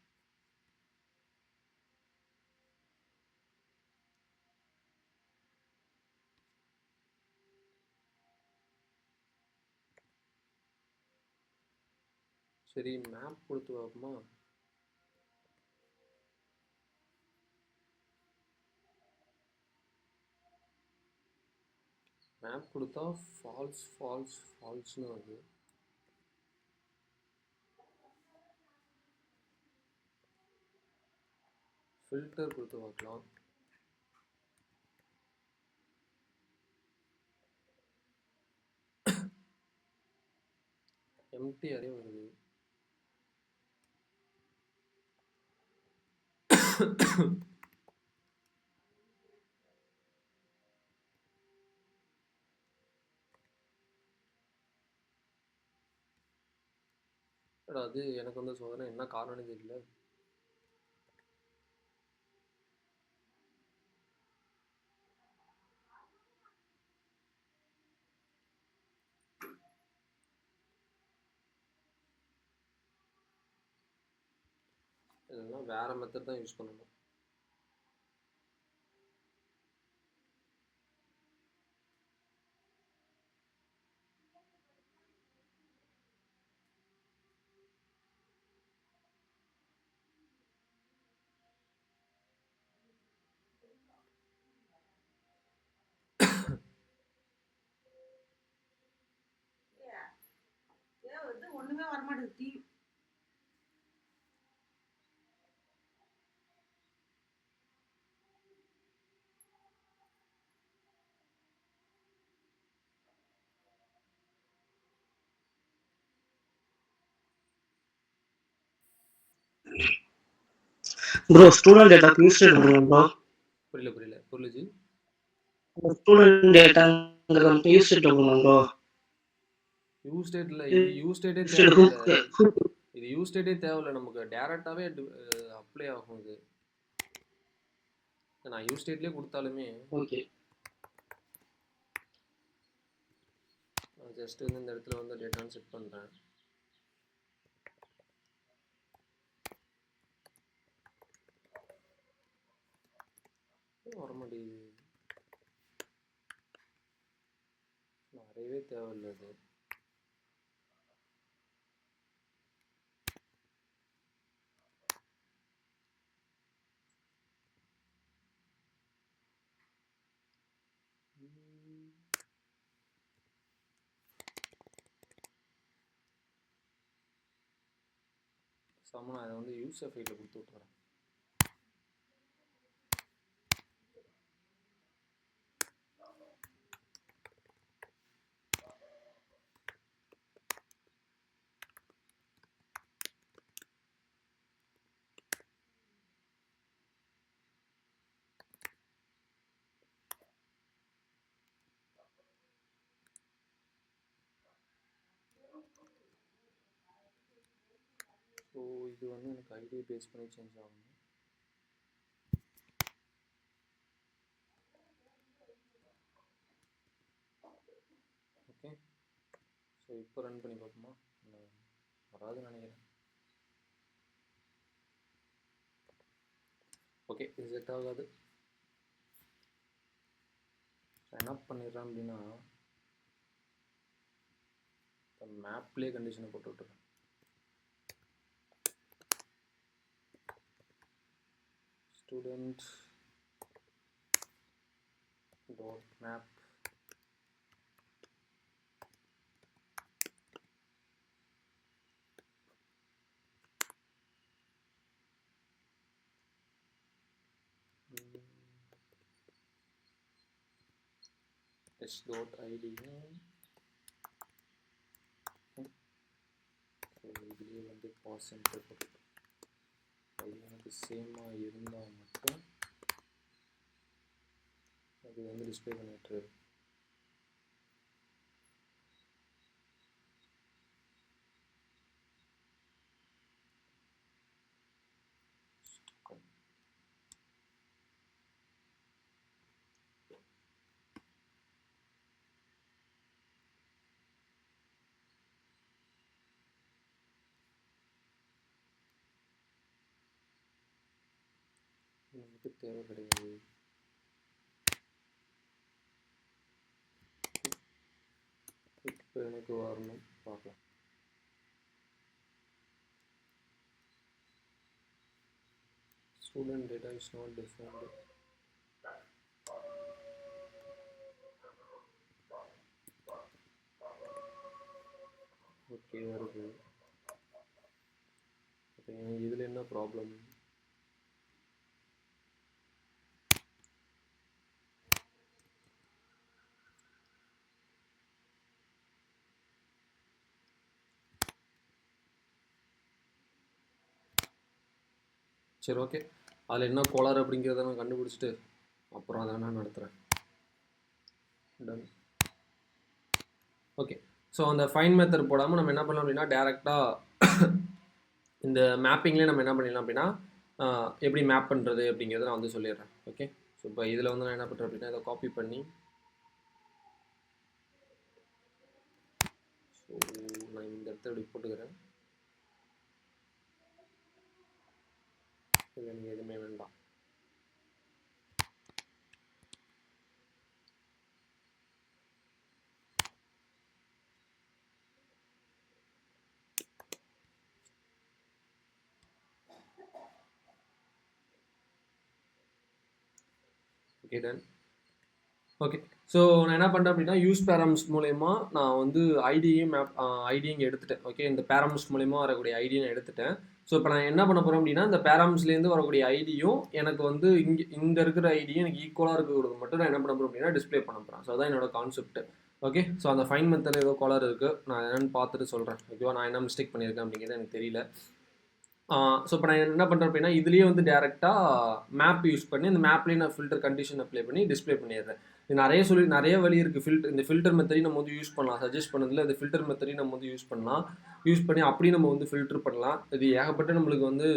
சரி மேப் கொடுத்து பார்ப்போமா. மேப் கொடுத்தா ஃபால்ஸ் ஃபால்ஸ் ஃபால்ஸ்னு வருது. ஃபில்டர் கொடுத்து பார்க்கலாம். எம்டி அரே வருது. அது எனக்கு வந்து சோதனை என்ன காரணம்னு தெரியல. இதெல்லாம் வேற மெத்தட் தான் யூஸ் பண்ணணும். ஒண்ணுமே வர மாட்டேங்குது. ப்ரோ ஸ்டூடெண்ட் டேட்டா யூஸ் பண்ணுங்க ப்ரோ. புரியல புரியலஜி. ஸ்டூடெண்ட் டேட்டாங்கிறது மட்டும் யூஸ் பண்ணுங்க ப்ரோ. யூஸ் ஸ்டேட்ல இது யூஸ் ஸ்டேட்டே தேவையில்லை. இது யூஸ் ஸ்டேட்டே தேவையில்லை, நமக்கு டேரெக்டாகவே அப்ளை ஆகும். இது நான் யூஸ் ஸ்டேட்லேயே கொடுத்தாலுமே ஓகே. நான் ஜஸ்ட் வந்து இந்த இடத்துல வந்து டேட்டான்னு செட் பண்ணுறேன். வர மாட்டேங்குது, நிறையவே தேவையில்லை அது. சம நான் அதை வந்து யூசர் ஃபைலில் கொடுத்து விட்டுறேன். ஸோ இது வந்து எனக்கு ஐடி பேஸ் பண்ணி சேஞ்ச் ஆகும். ஓகே, ஸோ இப்போ ரன் பண்ணி பார்ப்போமா? வராதுன்னு நினைக்கிறேன். ஓகே, இது செட் ஆகாது. என்ன பண்ணிடுறேன் அப்படின்னா மேப்லேயே கண்டிஷனை போட்டு விட்டுறேன். Student dot map s.id. இதுலேயே வந்து பாஸ் சென்டர் போட்டு அது எனக்கு சேமாக இருந்தால் மட்டும் அது வந்து டிஸ்பிளே பண்ணிட்டு. நமக்கு தேவை கிடையாது. இப்போ எனக்கு வரணும், பார்க்கலாம். Student data is not defined. Okay வருது. ஓகே, இதில் என்ன ப்ராப்ளம்? சரி ஓகே, அதில் என்ன கோளாறு அப்படிங்கிறத நான் கண்டுபிடிச்சிட்டு அப்புறம் அதை நான் நடத்துகிறேன். டன். ஓகே, ஸோ அந்த ஃபைன் மெத்தட் போடாமல் நம்ம என்ன பண்ணலாம் அப்படின்னா டேரெக்டாக இந்த மேப்பிங்லேயே நம்ம என்ன பண்ணிடலாம் அப்படின்னா எப்படி மேப் பண்ணுறது அப்படிங்கிறத நான் வந்து சொல்லிடுறேன். ஓகே, ஸோ இப்போ இதில் வந்து நான் என்ன பண்ணுறேன் அப்படின்னா இதை காப்பி பண்ணி ஸோ நான் இந்த இடத்த இப்படி போட்டுக்கிறேன். இதில் நீங்கள் எதுவுமே வேண்டாம். Okay done. ஓகே, ஸோ நான் என்ன பண்ணுறேன் அப்படின்னா யூஸ் பேரம்ஸ் மூலயமா நான் வந்து ஐடியும் இங்கே எடுத்துட்டேன். ஓகே, இந்த பேரம்ஸ் மூலயமா வரக்கூடிய ஐடியை நான் எடுத்துட்டேன். ஸோ இப்போ நான் என்ன பண்ண போகிறேன் அப்படின்னா இந்த பேரம்ஸ்லேருந்து வரக்கூடிய ஐடியும் எனக்கு வந்து இந்த இருக்கிற ஐடியும் எனக்கு ஈக்குவலாக இருக்கிறது மட்டும் நான் என்ன பண்ண போகிறேன் அப்படின்னா டிஸ்பிளே பண்ண போகிறேன். ஸோ அதான் என்னோட கான்செப்ட். ஓகே, ஸோ அந்த ஃபைன் மெத்தட் ஏதோ காலர் இருக்குது, நான் என்னென்னு பார்த்துட்டு சொல்கிறேன். ஓகேவா, நான் என்ன மிஸ்டேக் பண்ணியிருக்கேன் அப்படிங்கிறது எனக்கு தெரியல. ஸோ இப்போ நான் என்ன பண்ணுறேன் அப்படின்னா இதுலேயே வந்து டேரெக்டாக மேப் யூஸ் பண்ணி இந்த மேப்லேயே நான் ஃபில்டர் கண்டிஷன் அப்ளை பண்ணி டிஸ்பிளே பண்ணிடுறேன். இது நிறைய வழி இருக்குது. இந்த ஃபில்டர் மெத்தடையும் நம்ம வந்து யூஸ் பண்ணலாம். சஜஸ்ட் பண்ணதில் இந்த ஃபில்டர் மெத்தடையும் நம்ம வந்து யூஸ் பண்ணி அப்படியே நம்ம வந்து ஃபில்டர் பண்ணலாம். இது ஏகப்பட்ட நம்மளுக்கு வந்து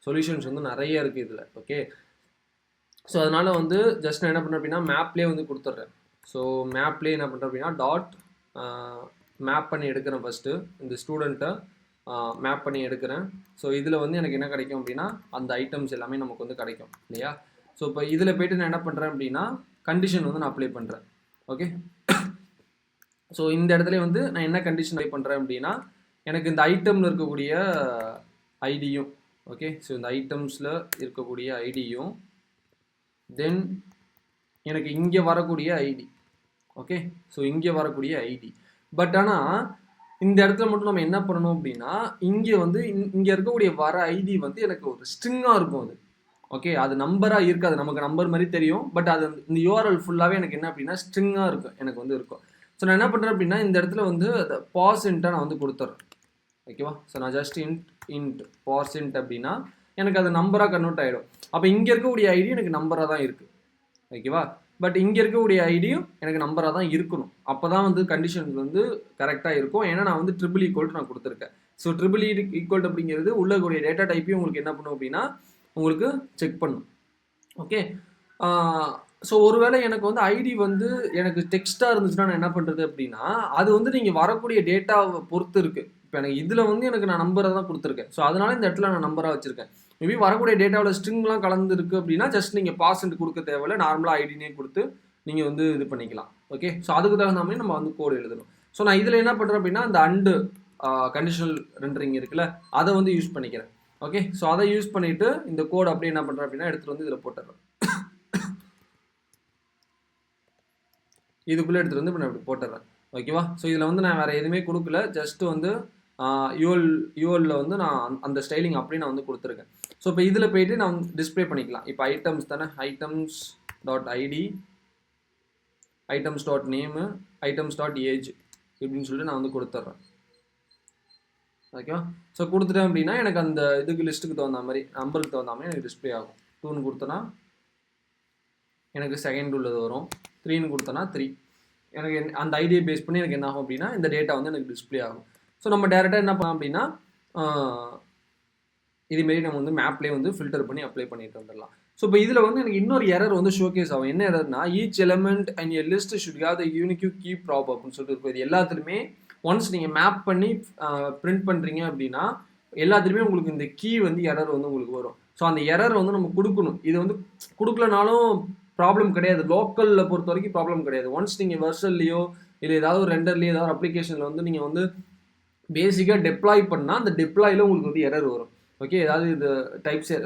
சொல்யூஷன்ஸ் வந்து நிறைய இருக்குது இதில். ஓகே, ஸோ அதனால் வந்து ஜஸ்ட் நான் என்ன பண்ணுறேன் அப்படின்னா மேப்லேயே வந்து கொடுத்துட்றேன். ஸோ மேப்லேயே என்ன பண்ணுறேன் அப்படின்னா டாட் மேப் பண்ணி எடுக்கிறேன். ஃபஸ்ட்டு இந்த ஸ்டூடெண்ட்டை மேப் பண்ணி எடுக்கிறேன். ஸோ இதில் வந்து எனக்கு என்ன கிடைக்கும் அப்படின்னா அந்த ஐட்டம்ஸ் எல்லாமே நமக்கு வந்து கிடைக்கும் இல்லையா. ஸோ இப்போ இதில் போய்ட்டு நான் என்ன பண்ணுறேன் அப்படின்னா கண்டிஷன் வந்து நான் அப்ளை பண்ணுறேன். ஓகே, ஸோ இந்த இடத்துல வந்து நான் என்ன கண்டிஷன் அப்ளை பண்ணுறேன் அப்படின்னா எனக்கு இந்த ஐட்டமில் இருக்கக்கூடிய ஐடியும், ஓகே, ஸோ இந்த ஐட்டம்ஸில் இருக்கக்கூடிய ஐடியும் தென் எனக்கு இங்கே வரக்கூடிய ஐடி. ஓகே, ஸோ இங்கே வரக்கூடிய ஐடி. பட் ஆனால் இந்த இடத்துல மட்டும் நம்ம என்ன பண்ணணும் அப்படின்னா இங்கே வந்து இங்கே இருக்கக்கூடிய வர ஐடி வந்து எனக்கு ஒரு ஸ்ட்ரிங்காக இருக்கும். அது ஓகே, அது நம்பராக இருக்காது, நமக்கு நம்பர் மாதிரி தெரியும். பட் அது இந்த யூஆர்எல் ஃபுல்லாகவே எனக்கு என்ன அப்படின்னா ஸ்ட்ரிங்காக இருக்கும், எனக்கு வந்து இருக்கும். ஸோ நான் என்ன பண்ணுறேன் அப்படின்னா இந்த இடத்துல வந்து பாஸ்இன்ட்டாக நான் வந்து கொடுத்துட்றேன். ஓகேவா, ஸோ நான் ஜஸ்ட் இன்ட் பாஸ்இன்ட் அப்படின்னா எனக்கு அது நம்பராக கன்வெர்ட் ஆகிடும். அப்போ இங்கே இருக்கக்கூடிய ஐடி எனக்கு நம்பராக தான் இருக்குது. ஓகேவா, பட் இங்கே இருக்கக்கூடிய ஐடியும் எனக்கு நம்பராக தான் இருக்கணும். அப்போ தான் வந்து கண்டிஷன்ஸ் வந்து கரெக்டாக இருக்கும். ஏன்னா நான் வந்து ட்ரிபிள் ஈக்குவல் நான் கொடுத்துருக்கேன். ஸோ ட்ரிபிள் ஈக்குவல் அப்படிங்கிறது உள்ளக்கூடிய டேட்டா டைப்பையும் உங்களுக்கு என்ன பண்ணும் அப்படின்னா உங்களுக்கு செக் பண்ணும். ஓகே, ஸோ ஒருவேளை எனக்கு வந்து ஐடி வந்து எனக்கு டெக்ஸ்ட்டாக இருந்துச்சுன்னா நான் என்ன பண்ணுறது அப்படின்னா அது வந்து நீங்கள் வரக்கூடிய டேட்டாவை பொறுத்து இருக்குது. இப்போ எனக்கு இதில் வந்து எனக்கு நான் நம்பரை தான் கொடுத்துருக்கேன். ஸோ அதனால இந்த இடத்துல நான் நம்பராக வச்சுருக்கேன். மேபி வரக்கூடிய டேட்டாவில் ஸ்ட்ரிங்லாம் கலந்துருக்கு அப்படின்னா ஜஸ்ட் நீங்கள் பாஸ்ன்னு கொடுக்க தேவையில்லை, நார்மலாக ஐடினே கொடுத்து நீங்கள் வந்து இது பண்ணிக்கலாம். ஓகே, ஸோ அதுக்கு தகுந்த மாதிரி நம்ம வந்து கோடு எழுதணும். ஸோ நான் இதில் என்ன பண்ணுறேன் அப்படின்னா இந்த அண்டு கண்டிஷனல் ரெண்டரிங் இருக்குல்ல அதை வந்து யூஸ் பண்ணிக்கிறேன். ஓகே, ஸோ அதை யூஸ் பண்ணிவிட்டு இந்த கோடு அப்படியே என்ன பண்ணுறேன் அப்படின்னா எடுத்துகிட்டு வந்து இதில் போட்டுடுறேன். இதுக்குள்ளே எடுத்துகிட்டு வந்து இப்போ நான் இப்படி போட்டுடுறேன். ஓகேவா, ஸோ இதில் வந்து நான் வேறு எதுவுமே கொடுக்கல, ஜஸ்ட்டு வந்து யூஎல்ல வந்து நான் அந்த ஸ்டைலிங் அப்படியே நான் வந்து கொடுத்துருக்கேன். ஸோ இப்போ இதில் போயிட்டு நான் டிஸ்பிளே பண்ணிக்கலாம். இப்போ ஐட்டம்ஸ் தானே, items dot ID, items dot name, items dot age இப்படின்னு சொல்லிட்டு நான் வந்து கொடுத்துட்றேன். ஓகேவா, ஸோ கொடுத்துட்டேன் அப்படின்னா எனக்கு அந்த இதுக்கு லிஸ்ட்டுக்கு தகுந்த மாதிரி நம்பருக்கு தகுந்த மாதிரி எனக்கு டிஸ்பிளே ஆகும். 2ன்னு கொடுத்தனா எனக்கு செகண்ட் உள்ளது வரும், 3ன்னு கொடுத்தனா 3. எனக்கு அந்த ஐடியை பேஸ் பண்ணி எனக்கு என்ன ஆகும் அப்படின்னா இந்த டேட்டா வந்து எனக்கு டிஸ்பிளே ஆகும். ஸோ நம்ம டேரெக்டாக என்ன பண்ணலாம் அப்படின்னா இதுமாரி நம்ம வந்து மேப்லேயே வந்து ஃபில்டர் பண்ணி அப்ளை பண்ணிட்டு வந்துடலாம். ஸோ இப்போ இதில் வந்து எனக்கு இன்னொரு எரர் வந்து ஷோகேஸ் ஆகும். என்ன எரர்னா each element and a list should have the unique key prop அப்படின்னு சொல்லிட்டு இருக்கும். இது எல்லாத்துலேயுமே ஒன்ஸ் நீங்கள் மேப் பண்ணி பிரிண்ட் பண்ணுறீங்க அப்படின்னா எல்லாத்துலேயுமே உங்களுக்கு இந்த கீ வந்து எரர் வந்து உங்களுக்கு வரும். ஸோ அந்த எரர் வந்து நம்ம கொடுக்கணும். இது வந்து கொடுக்கலனாலும் ப்ராப்ளம் கிடையாது, லோக்கலில் பொறுத்த வரைக்கும் ப்ராப்ளம் கிடையாது. ஒன்ஸ் நீங்கள் வெர்ஷன்லேயோ இல்லை ஏதாவது ஒரு ரெண்டர்லேயோ ஏதாவது அப்ளிகேஷனில் வந்து நீங்கள் வந்து பேசிக்காக டெப்ளாய் பண்ணால் அந்த டெப்ளாயில் உங்களுக்கு வந்து எரர் வரும். ஓகே, ஏதாவது இது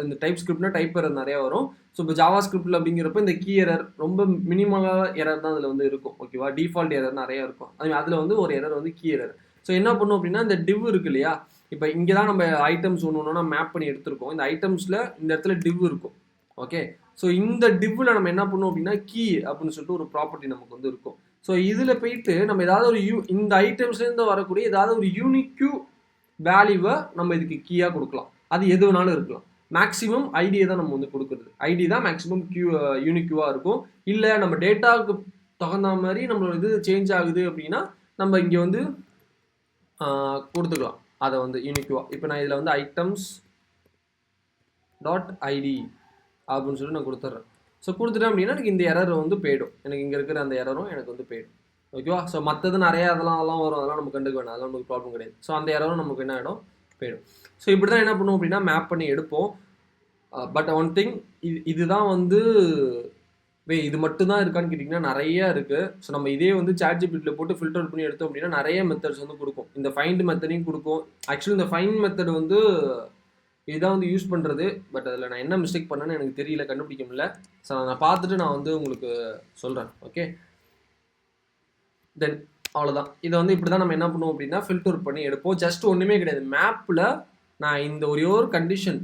இந்த டைப் ஸ்கிரிப்ட்னா டைப் எரர் நிறையா வரும். ஸோ இப்போ ஜாவா ஸ்கிரிப்டில் அப்படிங்கிறப்ப இந்த கீ எரர் ரொம்ப மினிமலாக எரர் தான் அதில் வந்து இருக்கும். ஓகேவா, டிஃபால்ட் எரர் நிறையா இருக்கும். அதில் வந்து ஒரு எரர் வந்து கீ எரர். ஸோ என்ன பண்ணும் அப்படின்னா இந்த டிவ் இருக்கு இல்லையா, இப்போ இங்கே தான் நம்ம ஐட்டம்ஸ் ஒன்று மேப் பண்ணி எடுத்துருக்கோம். இந்த ஐட்டம்ஸில் இந்த இடத்துல டிவ் இருக்கும். ஓகே, ஸோ இந்த டிவ்வில் நம்ம என்ன பண்ணுவோம் அப்படின்னா கீ அப்படின்னு சொல்லிட்டு ஒரு ப்ராப்பர்ட்டி நமக்கு வந்து இருக்கும். ஸோ இதில் போயிட்டு நம்ம ஏதாவது ஒரு இந்த ஐட்டம்ஸ்லேருந்து வரக்கூடிய ஏதாவது ஒரு யூனிக்யூ வேல்யூவை நம்ம இதுக்கு கீயாக கொடுக்கலாம். அது எது வேணாலும் இருக்கலாம். மேக்ஸிமம் ஐடியை தான் நம்ம வந்து கொடுக்குறது. ஐடி தான் மேக்ஸிமம் யூனிக்யூவாக இருக்கும். இல்லை நம்ம டேட்டாவுக்கு தகுந்த மாதிரி நம்மளோட இது சேஞ்ச் ஆகுது அப்படின்னா நம்ம இங்கே வந்து கொடுத்துக்கலாம் அதை வந்து யூனிக்யூவாக. இப்போ நான் இதில் வந்து ஐட்டம்ஸ் டாட் ஐடி அப்படின்னு சொல்லி நான் கொடுத்துட்றேன். ஸோ கொடுத்துட்டேன் அப்படின்னா எனக்கு இந்த எரர் வந்து போயிடும். எனக்கு இங்கே இருக்கிற அந்த எரரும் எனக்கு வந்து போயிடும். ஓகேவா, ஸோ மற்றது நிறையா அதெல்லாம் வரும், அதெல்லாம் நம்ம கண்டுக்க வேண்டாம், அதெல்லாம் நமக்கு ப்ராப்ளம் கிடையாது. ஸோ அந்த எரரும் நமக்கு என்ன ஆகிடும், போயிடும். ஸோ இப்படி தான் என்ன பண்ணுவோம் அப்படின்னா மேப் பண்ணி எடுப்போம். பட் ஒன் திங், இதுதான் வந்து இது மட்டும் தான் இருக்கான்னு கேட்டிங்கன்னா நிறையா இருக்குது. ஸோ நம்ம இதே வந்து சாட்ஜிபிட்டியில் போட்டு ஃபில்டர் பண்ணி எடுத்தோம் அப்படின்னா நிறைய மெத்தட்ஸ் வந்து கொடுக்கும். இந்த ஃபைண்ட் மெத்தடையும் கொடுக்கும். ஆக்சுவலி இந்த ஃபைண்ட் மெத்தட் வந்து இதுதான் வந்து யூஸ் பண்ணுறது. பட் அதில் நான் என்ன மிஸ்டேக் பண்ணேன்னு எனக்கு தெரியல, கண்டுபிடிக்க முடியல. ஸோ நான் பார்த்துட்டு நான் வந்து உங்களுக்கு சொல்கிறேன். ஓகே, தென் அவ்வளோதான். இதை வந்து இப்படி தான் நம்ம என்ன பண்ணுவோம் அப்படின்னா ஃபில்டர் பண்ணி எடுப்போம். ஜஸ்ட் ஒன்றுமே கிடையாது. மேப்பில் நான் இந்த ஒரே ஒரு கண்டிஷன்,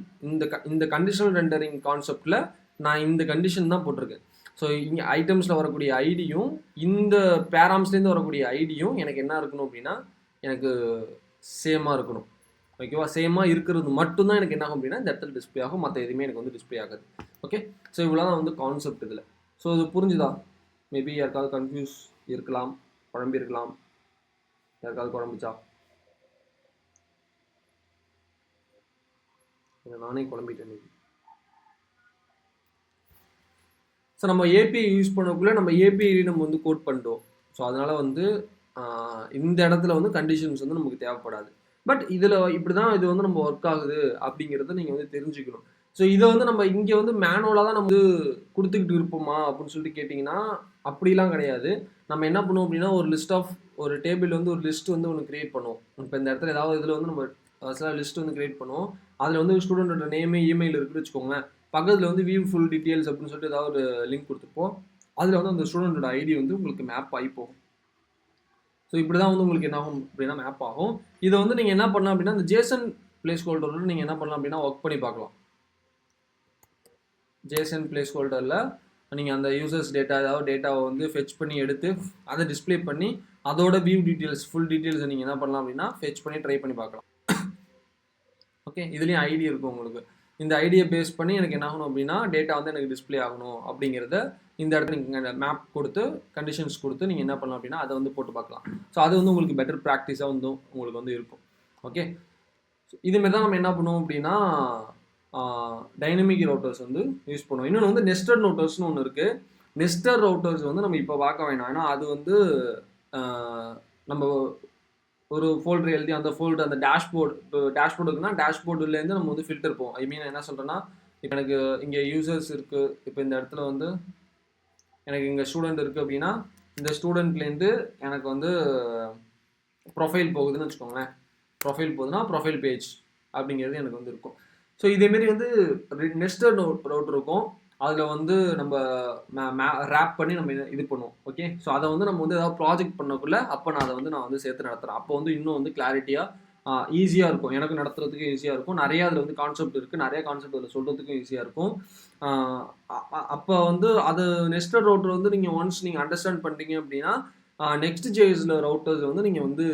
இந்த கண்டிஷனல் ரெண்டரிங் கான்செப்டில் நான் இந்த கண்டிஷன் தான் போட்டிருக்கேன். ஸோ இங்கே ஐட்டம்ஸில் வரக்கூடிய ஐடியும் இந்த பேராம்ஸ்லேருந்து வரக்கூடிய ஐடியும் எனக்கு என்ன இருக்கணும் அப்படின்னா எனக்கு சேமாக இருக்கணும். ஓகேவா? சேமாக இருக்கிறது மட்டும்தான் எனக்கு என்ன ஆகும் அப்படின்னா இந்த இடத்துல டிஸ்பிளே ஆகும். மற்ற எதுவுமே எனக்கு வந்து டிஸ்பிளே ஆகாது. ஓகே, ஸோ இவ்வளோ தான் வந்து கான்செப்ட் இதில். ஸோ இது புரிஞ்சுதா? மேபி யாருக்காவது கன்ஃபியூஸ் இருக்கலாம், குழம்பி இருக்கலாம். யாருக்காவது குழம்பிச்சா? நானே குழம்பிட்டேன். ஸோ நம்ம ஏபிஐ யூஸ் பண்ணக்குள்ளே நம்ம ஏபிஐ நம்ம வந்து கோட் பண்ணிட்டோம். ஸோ அதனால் வந்து இந்த இடத்துல வந்து கண்டிஷன்ஸ் வந்து நமக்கு தேவைப்படாது. பட் இதில் இப்படி தான் இது வந்து நம்ம ஒர்க் ஆகுது அப்படிங்கிறத நீங்கள் வந்து தெரிஞ்சுக்கணும். ஸோ இதை வந்து நம்ம இங்கே வந்து மேனுவலாக தான் நம்ம வந்து கொடுத்துக்கிட்டு இருப்போமா அப்படின்னு சொல்லிட்டு கேட்டிங்கன்னா அப்படிலாம் கிடையாது. நம்ம என்ன பண்ணுவோம் அப்படின்னா ஒரு டேபிள் வந்து ஒரு லிஸ்ட் வந்து ஒன்று கிரியேட் பண்ணுவோம். இப்போ இந்த இடத்துல ஏதாவது இதில் வந்து நம்ம சில லிஸ்ட் வந்து கிரியேட் பண்ணுவோம். அதில் வந்து ஸ்டூடெண்டோட நேமு, இமெயில் இருக்குன்னு வச்சுக்கோங்களேன். பக்கத்தில் வந்து வியூ ஃபுல் டீட்டெயில்ஸ் அப்படின்னு சொல்லிட்டு ஏதாவது ஒரு லிங்க் கொடுத்துருப்போம். அதில் வந்து அந்த ஸ்டூடெண்டோட ஐடி வந்து உங்களுக்கு மேப் ஆகி போகும். ஸோ இப்படி தான் வந்து உங்களுக்கு என்ன ஆகும் அப்படின்னா மேப் ஆகும். இதை வந்து நீங்கள் என்ன பண்ணலாம் அப்படின்னா இந்த ஜேசன் பிளேஸ் ஹோல்டரில் நீங்கள் என்ன பண்ணலாம் அப்படின்னா ஒர்க் பண்ணி பார்க்கலாம். ஜேசன் பிளேஸ் ஹோல்டரில் நீங்கள் அந்த யூசர்ஸ் டேட்டா ஏதாவது டேட்டாவை வந்து ஃபெச் பண்ணி எடுத்து அதை டிஸ்பிளே பண்ணி அதோட வியூ டீட்டெயில்ஸ் ஃபுல் டீட்டெயில்ஸை நீங்கள் என்ன பண்ணலாம் அப்படின்னா ஃபெச் பண்ணி ட்ரை பண்ணி பார்க்கலாம். ஓகே, இதுலேயும் ஐடி இருக்கும் உங்களுக்கு. இந்த ஐடியை பேஸ் பண்ணி எனக்கு என்ன ஆகணும் அப்படின்னா டேட்டா வந்து எனக்கு டிஸ்பிளே ஆகணும் அப்படிங்கிறத இந்த இடத்துல நீங்கள் மேப் கொடுத்து கண்டிஷன்ஸ் கொடுத்து நீங்கள் என்ன பண்ணலாம் அப்படின்னா அதை வந்து போட்டு பார்க்கலாம். ஸோ அது வந்து உங்களுக்கு பெட்டர் ப்ராக்டிஸாக வந்து உங்களுக்கு வந்து இருக்கும். ஓகே, இதுமாரி தான் நம்ம என்ன பண்ணுவோம் அப்படின்னா டைனமிக் ரவுட்டர்ஸ் வந்து யூஸ் பண்ணுவோம். இன்னொன்று வந்து நெஸ்டட் ரவுட்டர்ஸ்னு ஒன்று இருக்குது. நெஸ்டட் ரவுட்டர்ஸ் வந்து நம்ம இப்போ பார்க்க வேணாம். ஏன்னா அது வந்து நம்ம ஒரு ஃபோல்டர் எழுதி அந்த ஃபோல்டர் அந்த டேஷ்போர்டு இருக்குன்னா டேஷ்போர்டுலேருந்து நம்ம வந்து ஃபில்டர் போவோம். ஐ மீன் என்ன சொல்கிறேன்னா இப்போ எனக்கு இங்கே யூசர்ஸ் இருக்குது. இப்போ இந்த இடத்துல வந்து எனக்கு இங்கே ஸ்டூடெண்ட் இருக்குது அப்படின்னா இந்த ஸ்டூடெண்ட்லேருந்து எனக்கு வந்து ப்ரொஃபைல் போகுதுன்னு வச்சுக்கோங்களேன். ப்ரொஃபைல் போகுதுன்னா ப்ரொஃபைல் பேஜ் அப்படிங்கிறது எனக்கு வந்து இருக்கும். ஸோ இதேமாரி வந்து நெஸ்டட் ரவுட்டர் இருக்கும். அதில் வந்து நம்ம ரேப் பண்ணி நம்ம இது பண்ணுவோம். ஓகே, ஸோ அதை வந்து நம்ம வந்து ஏதாவது ப்ராஜெக்ட் பண்ணக்குள்ள அப்போ நான் வந்து சேர்த்து நடத்துகிறேன். அப்போ வந்து இன்னும் வந்து கிளாரிட்டியாக ஈஸியாக இருக்கும். எனக்கு நடத்துறதுக்கு ஈஸியாக இருக்கும். நிறையா அதில் வந்து கான்செப்ட் இருக்குது. நிறைய கான்செப்ட் அதில் சொல்கிறதுக்கும் ஈஸியாக இருக்கும். அப்போ வந்து அது நெஸ்டட் ரவுட்டர் வந்து நீங்கள் ஒன்ஸ் நீங்கள் அண்டர்ஸ்டாண்ட் பண்ணிட்டீங்க அப்படின்னா நெக்ஸ்ட் ஜேஎஸில் ரவுட்டர்ஸ் வந்து நீங்கள் வந்து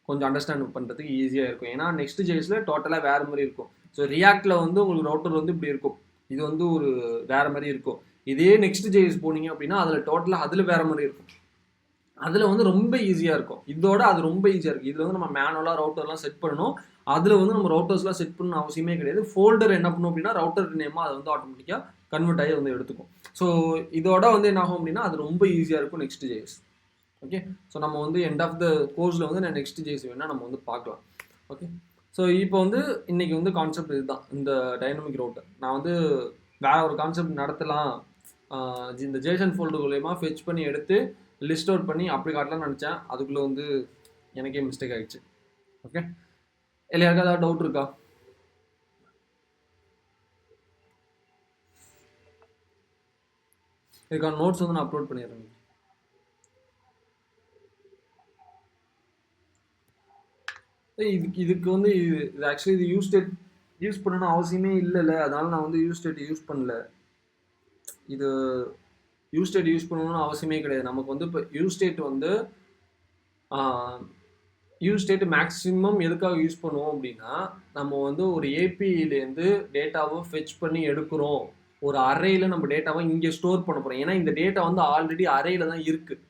கொஞ்சம் அண்டர்ஸ்டாண்ட் பண்ணுறதுக்கு ஈஸியாக இருக்கும். ஏன்னா நெக்ஸ்ட் ஜேஎஸில் டோட்டலாக வேறு மாதிரி இருக்கும். ஸோ ரியாக்டில் வந்து உங்களுக்கு ரவுட்டர் வந்து இப்படி இருக்கும். இது வந்து ஒரு வேறு மாதிரி இருக்கும். இதே நெக்ஸ்ட் ஜேஎஸ் போனீங்க அப்படின்னா அதில் டோட்டலாக அதில் வேறு மாதிரி இருக்கும். அதில் வந்து ரொம்ப ஈஸியாக இருக்கும். இதோட அது ரொம்ப ஈஸியாக இருக்குது. இதில் வந்து நம்ம மேனுவலாக ரவுட்டர்லாம் செட் பண்ணணும். அதில் வந்து நம்ம ரவுட்டர்ஸ்லாம் செட் பண்ணணும் அவசியமே கிடையாது. ஃபோல்டர் என்ன பண்ணும் அப்படின்னா ரவுட்டர் நேமாக அதை வந்து ஆட்டோமேட்டிக்காக கன்வெர்ட் ஆகி வந்து எடுத்துக்கும். ஸோ இதோட வந்து என்ன ஆகும் அப்படின்னா அது ரொம்ப ஈஸியாக இருக்கும் நெக்ஸ்ட் ஜேஎஸ். ஓகே, ஸோ நம்ம வந்து எண்ட் ஆஃப் த கோர்ஸில் வந்து நான் நெக்ஸ்ட் ஜேஎஸ் வேணால் நம்ம வந்து பார்க்கலாம். ஓகே, ஸோ இப்போ வந்து இன்றைக்கி வந்து கான்செப்ட் இதுதான், இந்த டைனமிக் ரவுட்டர். நான் வந்து வேறு ஒரு கான்செப்ட் நடத்தலாம், இந்த ஜேசன் ஃபோல்டர் மூலயமா ஃபெச் பண்ணி எடுத்து லிஸ்ட் அவுட் பண்ணி அப்படி காட்டலாம்னு நினச்சேன். அதுக்குள்ளே வந்து எனக்கே மிஸ்டேக் ஆகிடுச்சு. ஓகே, இல்லை யாருக்கா ஏதாவது டவுட் இருக்கா? இதுக்கான நோட்ஸ் வந்து நான் அப்லோட் பண்ணிடுறேன். இதுக்கு வந்து இது ஆக்சுவலி இது யூஸ் பண்ணணும்னு அவசியமே இல்லைல்ல. அதனால் நான் வந்து யூஸ் பண்ணல. இது யூஸ் பண்ணணும்னு அவசியமே கிடையாது. நமக்கு வந்து இப்போ யூஸ்டேட் மேக்ஸிமம் எதுக்காக யூஸ் பண்ணுவோம் அப்படின்னா நம்ம வந்து ஒரு ஏபிஐலேருந்து டேட்டாவை ஃபெச் பண்ணி எடுக்கிறோம். ஒரு அரேயில் நம்ம டேட்டாவை இங்கே ஸ்டோர் பண்ண போகிறோம். ஏன்னா இந்த டேட்டா வந்து ஆல்ரெடி அரேயில் தான் இருக்குது.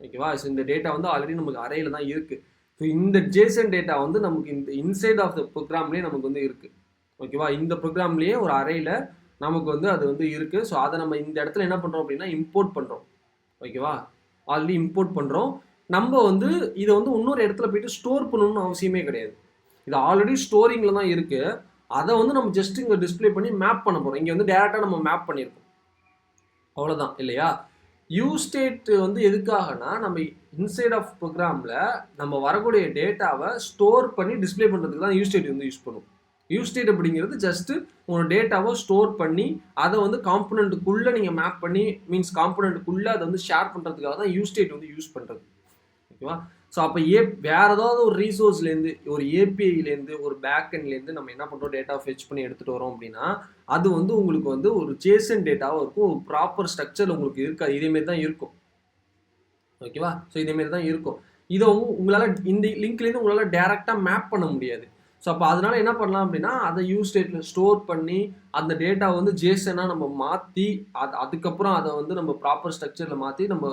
ஓகேவா? ஸோ இந்த டேட்டா வந்து ஆல்ரெடி நமக்கு அரேயில் தான் இருக்குது. ஸோ இந்த ஜேசன் டேட்டா வந்து நமக்கு இந்த இன்சைட் ஆஃப் த ப்ரோக்ராம்லேயே நமக்கு வந்து இருக்குது. ஓகேவா? இந்த ப்ரோக்ராம்லேயே ஒரு அரேயில் நமக்கு வந்து அது வந்து இருக்குது. ஸோ அதை நம்ம இந்த இடத்துல என்ன பண்ணுறோம் அப்படின்னா இம்போர்ட் பண்ணுறோம். ஓகேவா? ஆல்ரெடி இம்போர்ட் பண்ணுறோம். நம்ம வந்து இதை வந்து இன்னொரு இடத்துல போயிட்டு ஸ்டோர் பண்ணணும்னு அவசியமே கிடையாது. இது ஆல்ரெடி ஸ்டோரிங்கில் தான் இருக்குது. அதை வந்து நம்ம ஜஸ்ட் இங்கே டிஸ்பிளே பண்ணி மேப் பண்ண போகிறோம். இங்கே வந்து டேரெக்டாக நம்ம மேப் பண்ணியிருக்கோம். அவ்வளோதான் இல்லையா? யூஸ்டேட் வந்து எதுக்காகனா நம்ம இன்சைட் ஆஃப் ப்ரோக்ராமில் நம்ம வரக்கூடிய டேட்டாவை ஸ்டோர் பண்ணி டிஸ்பிளே பண்ணுறதுக்கு தான் யூஸ்டேட் வந்து யூஸ் பண்ணுவோம். யூஸ்டேட் அப்படிங்கிறது ஜஸ்ட்டு உங்களோட டேட்டாவை ஸ்டோர் பண்ணி அதை வந்து காம்பனண்ட்டுக்குள்ளே நீங்கள் மேப் பண்ணி காம்பனண்ட்டுக்குள்ளே அதை வந்து ஷேர் பண்ணுறதுக்காக தான் யூஸ்டேட் வந்து யூஸ் பண்ணுறது. ஓகேவா? ஸோ அப்போ வேற ஏதாவது ஒரு ரிசோர்ஸ்லேருந்து, ஒரு ஏபிஐலேருந்து, ஒரு பேக்எண்ட்லேருந்து நம்ம என்ன பண்ணுறோம், டேட்டா ஃபெச் பண்ணி எடுத்துகிட்டு வரோம் அப்படின்னா, அது வந்து உங்களுக்கு வந்து ஒரு ஜேசன் டேட்டாவும் இருக்கும், ஒரு ப்ராப்பர் ஸ்ட்ரக்சர் உங்களுக்கு இருக்காது. இதேமாரி தான் இருக்கும். ஓகேவா? ஸோ இதேமாரி தான் இருக்கும். இதை உங்களால் இந்த லிங்க்லேருந்து உங்களால் டேரெக்டாக மேப் பண்ண முடியாது. ஸோ அப்போ அதனால என்ன பண்ணலாம் அப்படின்னா, அதை யூ ஸ்டேட்டில் ஸ்டோர் பண்ணி அந்த டேட்டா வந்து ஜேசனாக நம்ம மாற்றி அதுக்கப்புறம் அதை வந்து நம்ம ப்ராப்பர் ஸ்ட்ரக்சரில் மாற்றி நம்ம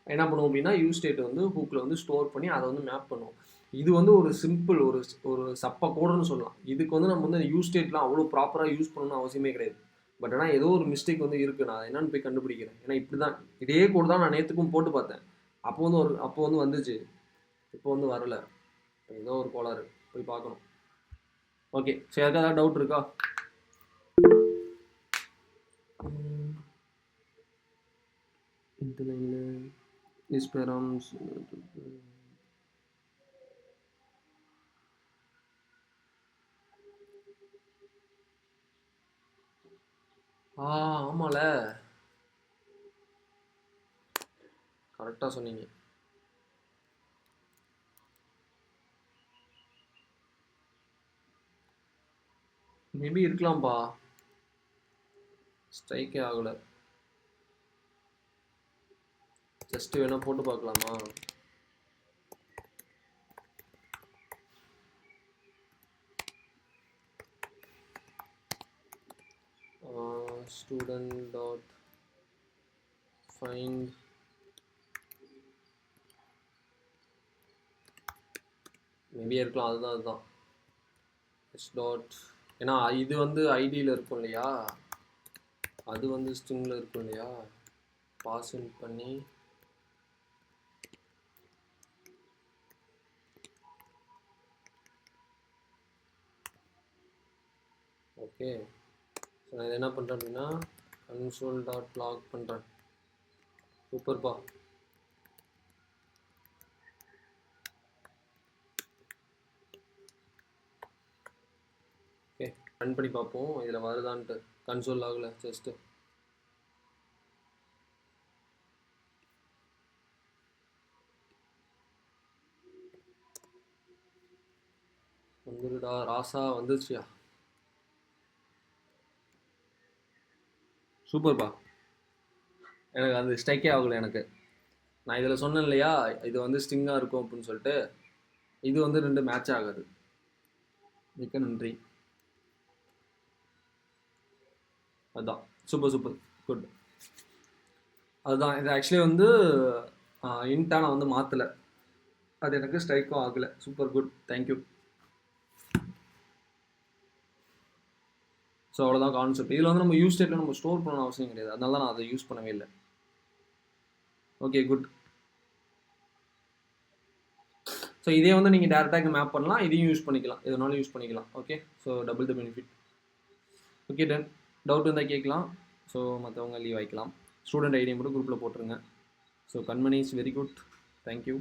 என்ன பண்ணுவோம் அப்படின்னா, யூ ஸ்டேட் வந்து ஹூக்கில் வந்து ஸ்டோர் பண்ணி அதை வந்து மேப் பண்ணுவோம். இது வந்து ஒரு சிம்பிள் ஒரு சப்ப கோடுன்னு சொல்லலாம். இதுக்கு வந்து நம்ம வந்து யூ ஸ்டேட்லாம் அவ்வளோ ப்ராப்பராக யூஸ் பண்ணணும்னு அவசியமே கிடையாது. பட் ஆனால் ஏதோ ஒரு மிஸ்டேக் வந்து இருக்குது. நான் என்னன்னு போய் கண்டுபிடிக்கிறேன். ஏன்னா இப்படி தான் இதே கோடு தான் நான் நேற்றுக்கும் போட்டு பார்த்தேன். அப்போ வந்து வந்துச்சு. இப்போ வந்து வரல. ஏதோ ஒரு கோளாறு. போய் பார்க்கணும். ஓகே. சரி, யாருக்கா ஏதாவது டவுட் இருக்கா? இந்த லைனில் இஸ்பெராம்ஸ் ஆமால, கரெக்டாக சொன்னீங்க. மேபி இருக்கலாம்ப்பா, ஸ்ட்ரைக்கே ஆகலை. ஜஸ்ட் வேணா போட்டு பார்க்கலாமா? ஸ்டூடெண்ட் டாட் ஃபைண்ட் மேபி இருக்கலாம். அதுதான் எஸ் டாட், ஏன்னா இது வந்து ஐடியில் இருக்கும் இல்லையா, அது வந்து ஸ்ட்ரிங்கில் இருக்கும் இல்லையா, பாஸ் இன் பண்ணி ஓகே. ஸோ நான் இதை என்ன பண்ணுறேன் அப்படின்னா கன்சோல் டாட் லாக் பண்ணுறேன். சூப்பர்ப்பா. ஓகே, ரன் பண்ணி பார்ப்போம் இதில் வருதான்ட்டு. கன்சோல் லாகில் ஜஸ்ட்டு வந்துடுடா ராசா, வந்துருச்சியா? சூப்பர்ப்பா. எனக்கு அது ஸ்ட்ரைக்கே ஆகலை. எனக்கு நான் இதில் சொன்னேன் இல்லையா, இது வந்து ஸ்ட்ரிங்காக இருக்கும் அப்படின்னு சொல்லிட்டு, இது வந்து 2 மேட்ச் ஆகாது. மிக்க நன்றி. அதுதான் சூப்பர் குட். அதுதான் இது ஆக்சுவலி வந்து இன்ட்டாக நான் வந்து மாற்றலை, அது எனக்கு ஸ்ட்ரைக்கும் ஆகலை. Super good, thank you. ஸோ அவ்வளோதான் கான்செப்ட். இதில் வந்து நம்ம யூஸ் ஸ்டேட்டில் நம்ம ஸ்டோர் பண்ணணும் அவசியம் கிடையாது. அதனால தான் நான் அதை யூஸ் பண்ணவே இல்லை. Okay good. ஸோ இதே வந்து நீங்கள் டேரெக்டாக மேப் பண்ணலாம், இதையும் யூஸ் பண்ணிக்கலாம், எதுனாலும் யூஸ் பண்ணிக்கலாம். Okay, so double the benefit. Okay done. Doubt இருந்தால் கேட்கலாம். ஸோ மற்றவங்க லீவ் ஆகிக்கலாம். ஸ்டூடெண்ட் ஐடியை மட்டும் குரூப்பில் போட்டுருங்க. So Kanmani is very good, thank you.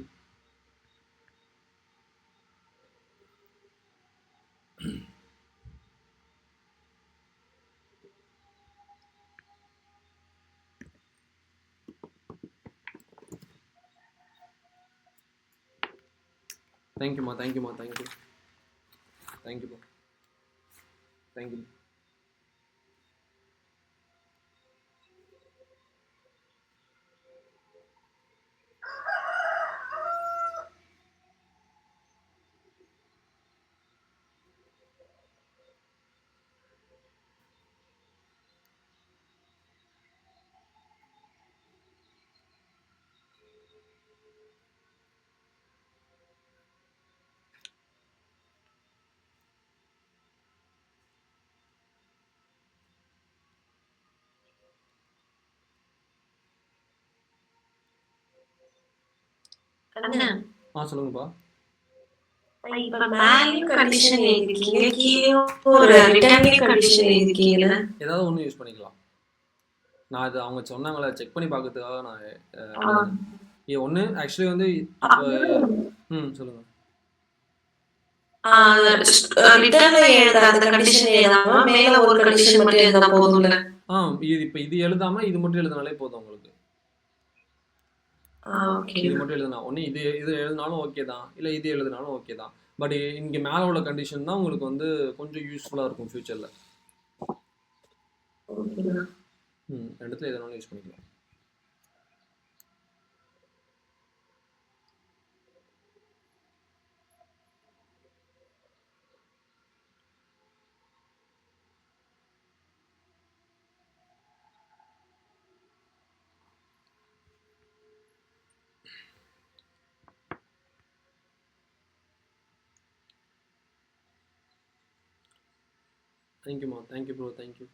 தேங்க்யூம்மா, தேங்க்யூம்மா, தேங்க்யூ. தேங்க்யூப்பா, தேங்க்யூ. சொல்லுங்கப்பா. இப்ப மேலயும் கண்டிஷன் எழுதிருக்கீங்க, கீழயும் ஒரு ரிட்டர்ன்லயும் கண்டிஷன் எழுதிருக்கீங்க. ஏதாவது ஒன்று யூஸ் பண்ணிக்கலாம். நான் இது அவங்க சொன்னாங்களே செக் பண்ணி பார்க்கறதுக்காக நான் ஒன்று ஆக்சுவலி வந்து சொல்லுங்க. ரிட்டர்ன்ல எழுத அந்த கண்டிஷன் எழுதாம மேல ஒரு கண்டிஷன் மட்டும் எழுதா போதும்ல? இது இப்போ இது எழுதாம இது மட்டும் எழுதினாலே போதும் உங்களுக்கு. ஓகே இது மட்டும் எழுதுனா ஒன்று இது எழுதினாலும் ஓகே தான், இல்லை இது எழுதினாலும் ஓகே தான். பட் இங்கே மேலே உள்ள கண்டிஷன் தான் உங்களுக்கு வந்து கொஞ்சம் யூஸ்ஃபுல்லாக இருக்கும் ஃப்யூச்சரில். ஓகேண்ணா. ரெண்டுத்துல எதனாலும் யூஸ் பண்ணிக்கலாம். தேங்க்யூமா, தேங்க்யூ ப்ரோ, தேங்க்யூ.